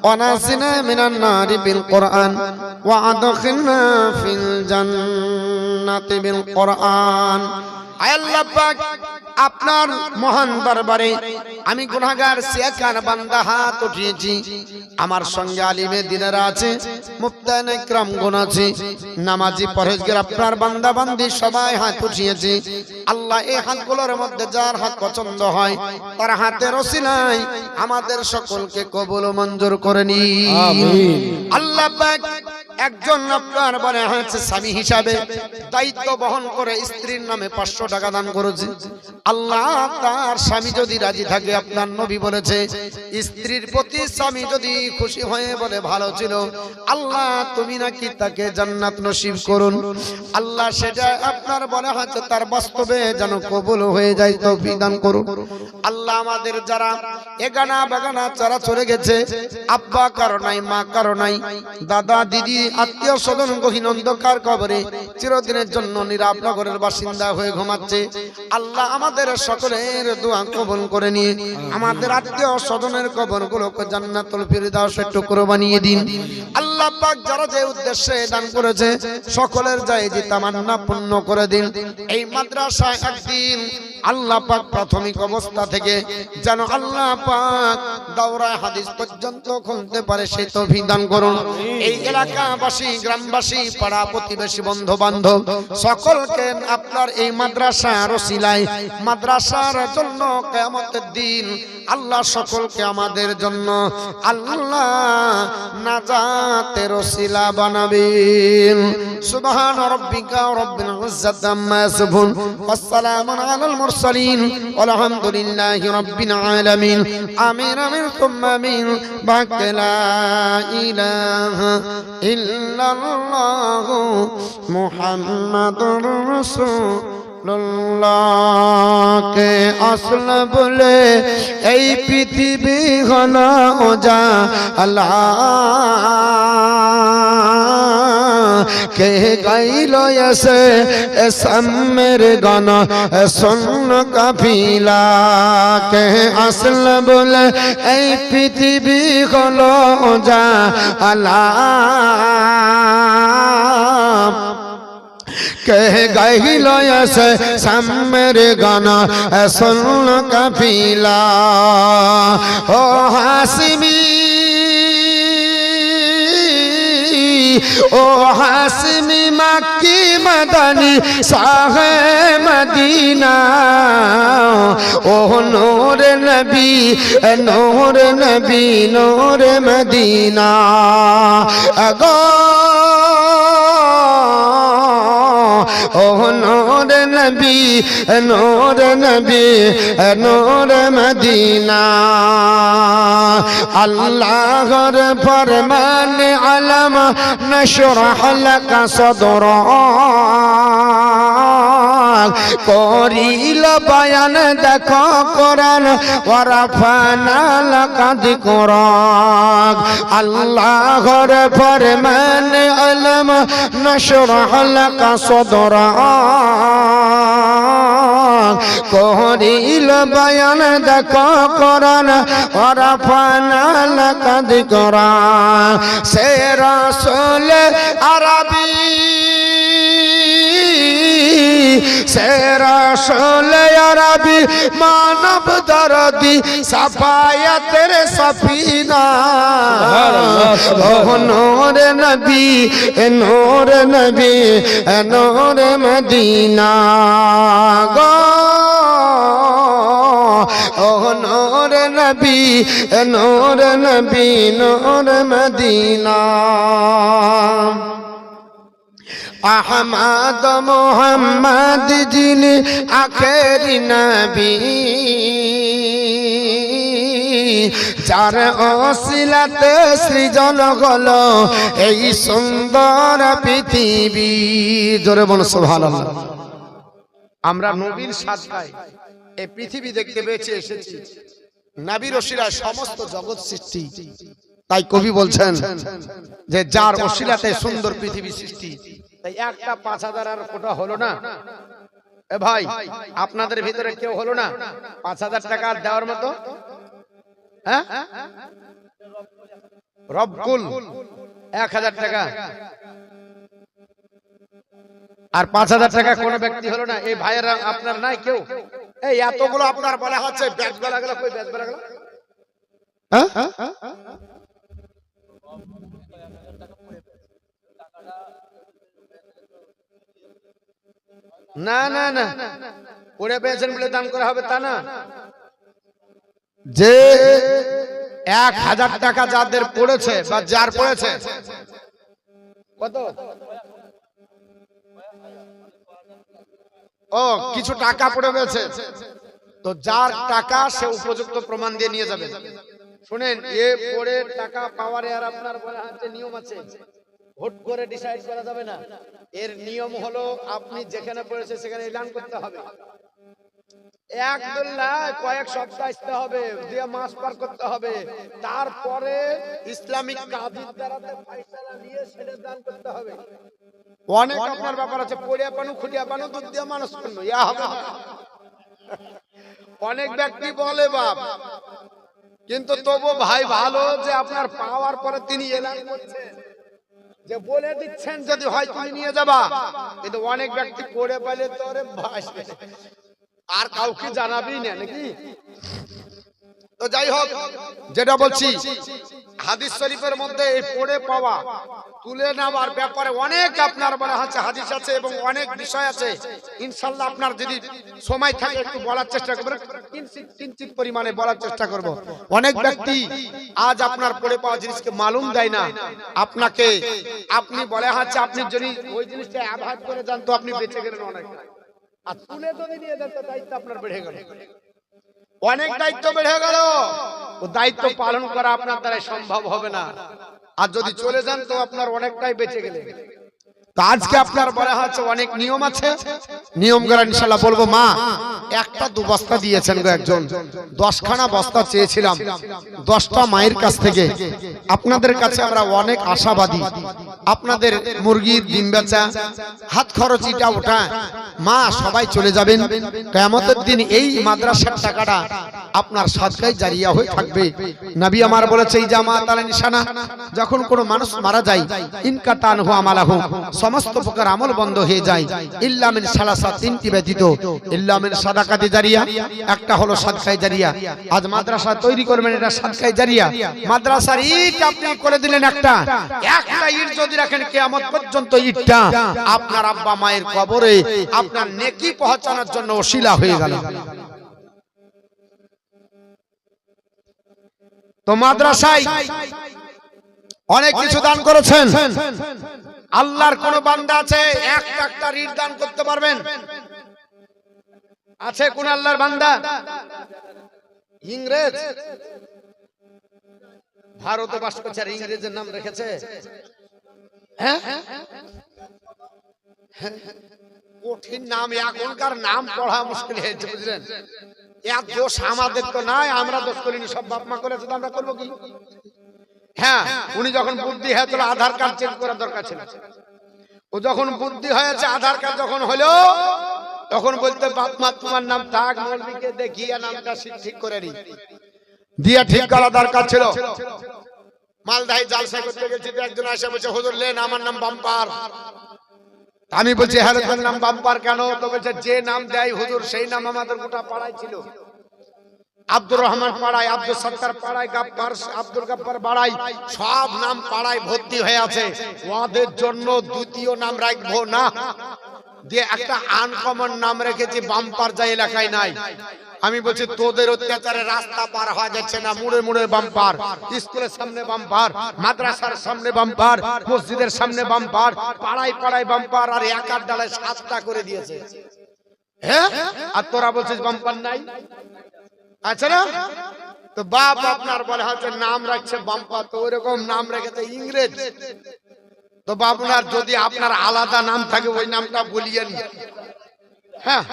S1: ونجنا من النار بالقرآن وأدخلنا في الجنة بالقرآن। আয় আল্লাহ পাক, আপনার মহান দরবারে আমি গুনাহগার সিয়াকার বান্দা হাত উঠিয়েছি। আমার সঙ্গে আলিমে দিনেরা আছে, মুফতানে ইকরাম গুণ আছে, নামাজি পরহেজগার আপনার বান্দা বান্দি সবাই হাত উঠিয়েছে। আল্লাহ এই হাতগুলোর মধ্যে যার হাত পছন্দ হয় তার হাতের ওসিলায় আমাদের সকলকে কবুল ও মঞ্জুর করে নিন
S2: আমিন।
S1: আল্লাহ পাক একজন আপনার বলে হচ্ছে স্বামী হিসাবে দায়িত্ব বহন করে স্ত্রীর নামে 500 টাকা দান করেছে। আল্লাহ তার স্বামী যদি রাজি থাকে, আপনার নবী বলেছে স্ত্রীর প্রতি স্বামী যদি খুশি হয়ে বলে ভালো ছিল, আল্লাহ তুমি নাকি তাকে জান্নাত নসিব করুন। আল্লাহ সেটা আপনার বলে হচ্ছে তার বাস্তবে যেন কবুল হয়ে যায়, তৌফিক দান করুন। আল্লাহ আমাদের যারা এগানা বাগানা যারা চলে গেছে, আব্বা কারো নাই, মা কারো নাই, দাদা দিদি আত্মীয় স্বজন গহীন অন্ধকার কবরে চিরদিনের জন্য নীরব নগরের বাসিন্দা হয়ে ঘুমাচ্ছে, আল্লাহ আমাদের সকলের দোয়া কবুল করে নিয়ে আমাদের আত্মীয় স্বজনের কবরগুলোকে জান্নাতুল ফিরদাউসের টুকরো বানিয়ে দিন। আল্লাহ পাক যারা যে উদ্দেশ্যে দান করেছে সকলের জায়েজি তামান্না পূর্ণ করে দিন। এই মাদ্রাসা একদিন আল্লাহ পাক প্রাথমিক অবস্থা থেকে যেন আল্লাহ পাক দাওরা হাদিস পর্যন্ত খুলতে পারে সেই তৌফিক দান করুন। এই এলাকাবাসী, গ্রামবাসী, পাড়া প্রতিবেশী, বন্ধু বান্ধব সকলকে আপনার এই মাদ্রাসার ওসিলায় মাদ্রাসার জন্য কিয়ামতের দিন আল্লাহ সকলকে আমাদের জন্য আল্লাহ নাজাতের ওসিলা বানাবেন। সুবহান রাব্বিকা রাব্বিল ইজ্জাতি আম্মা ইয়াসিফুন ওয়াস সালামুন আলাল মুরসালিন আলহামদুলিল্লাহি রাব্বিল আলামিন। আমিন আমিন তুম্মা আমিন। বাকলা ইলাহা ইল্লাল্লাহু মুহাম্মাদুর রাসূলুল্লাহকে আসল বলে এই পৃথিবী হলো ওজা আল্লাহ কে গাইল এসে সামের গান শোন কাফিলা কে আসল বলে এই পৃথিবী হলো ওজা আল্লাহ কে গাইল এসে সামের গানা শোন কাফিলা ও হাসিমি ও হাসিমি মাক্কি মাদানি সাহে মদিনা ও নূর নবী নূর নবী নূর মদিনা আগো ও নূর নবী নূর নবী নূর মদিনা আল্লাহর ফরমান আলম নশরহ লাকা সদরাক করিল বয়ান দেখো কোরআন ওয়ারাফানা লাকা যিকরাক আল্লাহর ফরমান আলম নশরহ লাকা সদরাক করিল বয়ান দেখো কোরআন ওয়ারাফানা লাকা যিকরাক সে রাসূল আরবী সে রাসূল আরবী মানব দরদি সাফায়াতের সফিনা ও নূর নবী নূর নবী নূর মদিনা গো ও নূর নবী নূর নবী নূর মদিনা আহমদ মোহাম্মদ যিনি আখেরি নবী যার ওসিলাতে সৃজন হলো এই সুন্দর পৃথিবী। জোরে বলো সুবহানাল্লাহ। আমরা নবীর সাদকায় এই পৃথিবী দেখতে পেয়েছি, এসেছি। নবীর ওসিলায় সমস্ত জগৎ সৃষ্টি। তাই কবি বলছেন যে যার ওসিলাতে সুন্দর পৃথিবী সৃষ্টি। তাই একটা 5,000 আর কোটা হলো না। এ ভাই, আপনাদের ভিতরে কেউ হলো না 5,000 টাকা দেওয়ার মতো? হ্যাঁ, রবকুল 1,000 টাকা আর 5,000 টাকা কোন ব্যক্তি হলো না? এই ভাইয়েরা আপনার নাই কেউ? এই এতগুলো আপনার বলা হচ্ছে ব্যাচ বেলা গেল, কই ব্যাচ বেলা গেল? হ্যাঁ, না না না, পড়ে পেয়েছেন বলে দান করা হবে তা না। যে 1,000 টাকা যাদের পড়েছে বা যার পড়েছে, কত? ও, কিছু টাকা পড়ে গেছে, তো যার টাকা সে উপযুক্ত প্রমাণ দিয়ে নিয়ে যাবে। শুনেন, এ পড়ে টাকা পাওয়ার আর আপনার বলে হচ্ছে নিয়ম আছে, ভোট করে ডিসাইড করা যাবে না। এর নিয়ম হলো আপনি যেখানে পড়েছে সেখানে এলান করতে হবে। কয়েক সপ্তাহ আসতে হবে, দিয়ে মাস পার করতে হবে, তারপরে ইসলামিক কাজীর দ্বারা ফয়সালা নিয়ে সেটা দান করতে হবে। অনেক আপনার ব্যাপার আছে, পড়িয়া পানু খুঁটিয়া পানু দুধ দিয়ে মানুষ করলো, ইয়া হবে। অনেক ব্যক্তি বলে বাপ, কিন্তু তবু ভাই ভালো যে আপনার পাওয়ার পরে তিনি এলান করছেন, যে বলে দিচ্ছেন যদি হয় তুমি নিয়ে যাবা। কিন্তু অনেক ব্যক্তি পড়ে পাইলে তোরে ভাই আর কাউকে জানাবি না নাকি। তো যাই হোক, যেটা বলছি, হাদিস শরীফের মধ্যে এই পড়ে পাওয়া তুলে নেওয়ার ব্যাপারে অনেক আপনার বলা হচ্ছে হাদিস আছে এবং অনেক বিষয় আছে। ইনশাআল্লাহ আপনার যদি সময় থাকে একটু বলার চেষ্টা করবেন, কিঞ্চিত পরিমাণে বলার চেষ্টা করব। অনেক ব্যক্তি আজ আপনার পড়ে পাওয়া জিনিসকে মালুম দেয় না আপনাকে। আপনি বলে হচ্ছে আপনি যদি ওই জিনিসটা অ্যাভয়েড করে যান তো আপনি বেঁচে গেলেন অনেক। আর তুলে যদি নিয়ে যেত দায়িত্ব আপনার বেড়ে গেল, অনেক দায়িত্ব বেড়ে গেল। ও দায়িত্ব পালন করা আপনার দ্বারা সম্ভব হবে না। আর যদি চলে যান তো আপনার অনেকটাই বেঁচে গেলে। তো আজকে আপনার বলা হচ্ছে অনেক নিয়ম আছে, নিয়মগুলো ইনশাআল্লাহ বলবো। মা একটা 2 বস্তা দিয়েছেন গো একজন, 10খানা বস্তা চেয়েছিলাম 10টা মায়ের কাছ থেকে। আপনাদের কাছে আমরা অনেক আশাবাদী। আপনাদের মুরগির ডিম বেচা, হাত খরচিটা ওঠা, মা সবাই চলে যাবেন। কিয়ামতের দিন এই মাদ্রাসার টাকাটা আপনার সাদকায় জারিয়া হয়ে থাকবে। নবী আমার বলেছে এই জামাত আল নিশানা, যখন কোনো মানুষ মারা যায় ইনকাতান হু আমালাহু, সমস্ত প্রকার আমল বন্ধ হয়ে যায়, ইল্লা মিন সালাসা, 3টি ব্যতীত। ইল্লা মিন সাদাকাতি জারিয়া, একটা হলো সাদকায়ে জারিয়া। আজ মাদ্রাসা তৈরি করবেন, এটা সাদকায়ে জারিয়া। মাদ্রাসার ইট আপনি করে দিলেন একটা ইট যদি রাখেন কিয়ামত পর্যন্ত, ইটটা আপনার আব্বা মায়ের কবরে আপনার নেকি পৌঁছানোর জন্য ওসিলা হয়ে গেল। তো মাদ্রাসায় অনেক কিছু দান করেছেন। আল্লাহর কোন বান্দা আছে একটা ইট দান করতে পারবেন? আছে কোন আল্লাহর বান্দা? ইংরেজ ভারতে বাস করছে আর ইংরেজের নাম রেখেছে। হ্যাঁ, কঠিন নাম, এখনকার নাম পড়া মুশকিল হয়েছে, বুঝলেন? এর দোষ আমাদের তো নাই, আমরা দোষ করিনি, সব বাপ মা করেছে, তো আমরা করবো কি? হ্যাঁ, উনি যখন বুদ্ধি হয়েছিল আধার কার্ড চেঞ্জ করার দরকার ছিল। ও যখন বুদ্ধি হয়েছে, আধার কার্ড যখন হলো, তখন বলতে বাপ মা তোমার নাম থাক, মৌলবীকে দেখিয়ে নামটা ঠিক করে নি দিয়ে ঠিক করা দরকার ছিল। মালদায় জালসা করতে গেছি, একজন এসে বলছে হুজুর লেন আমার নাম বাম্পার। আমি বলছি হ্যাঁ তোর নাম বাম্পার কেন? তো বলছে যে নাম দেয় হুজুর সেই নাম আমাদের গোটা পাড়ায় ছিল। আব্দুর রহমান পাড়ায়, আব্দুল সত্তার পাড়ায়, গাব্বার আব্দুল গাব্বার পাড়ায়, সব নাম পাড়ায় ভর্তি হয়ে আছে। ওদের জন্য দ্বিতীয় নাম রাখবো না, দিয়ে একটা আনকমন নাম রেখেছি বাম্পার, যা এলাকায় নাই। আমি বলছি তোদের অত্যাচারে রাস্তা পার হওয়া যাচ্ছে না, মুড়ে মুড়ে বাম্পার, স্কুলের সামনে বাম্পার, মাদ্রাসার সামনে বাম্পার, মসজিদের সামনে বাম্পার, পাড়ায় পাড়ায় বাম্পার, আর একার ডালায় 7টা করে দিয়েছে। হ্যাঁ, আর তোরা বলছিস বাম্পার নাই? আচ্ছা না, তো বাপ আপনার বলে হচ্ছে নাম রাখছে বাম্পার, তো ওইরকম নাম রেখেছে ইংরেজ। তো বাবুনার যদি আপনার আলাদা নাম থাকে ওই নামটা বলিয়েন। হ্যাঁ,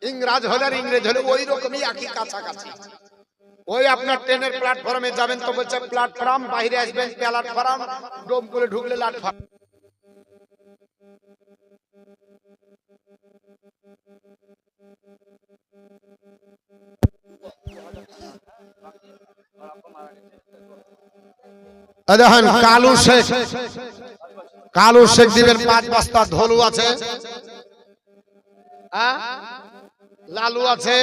S1: ইংরাজ হলে আর ইংরেজ হলে ওই রকমই একই কাছাকাছি। ওই আপনার ট্রেনের প্ল্যাটফর্মে যাবেন তো বলছে প্ল্যাটফর্ম, বাইরে আসবেন প্ল্যাটফর্ম, ডোম করে ঢুকলে প্ল্যাটফর্ম। দেখেন কালু শেখ, কালু শেখ দিবেন 5 বস্তা ধলু আছে, লালু আছে,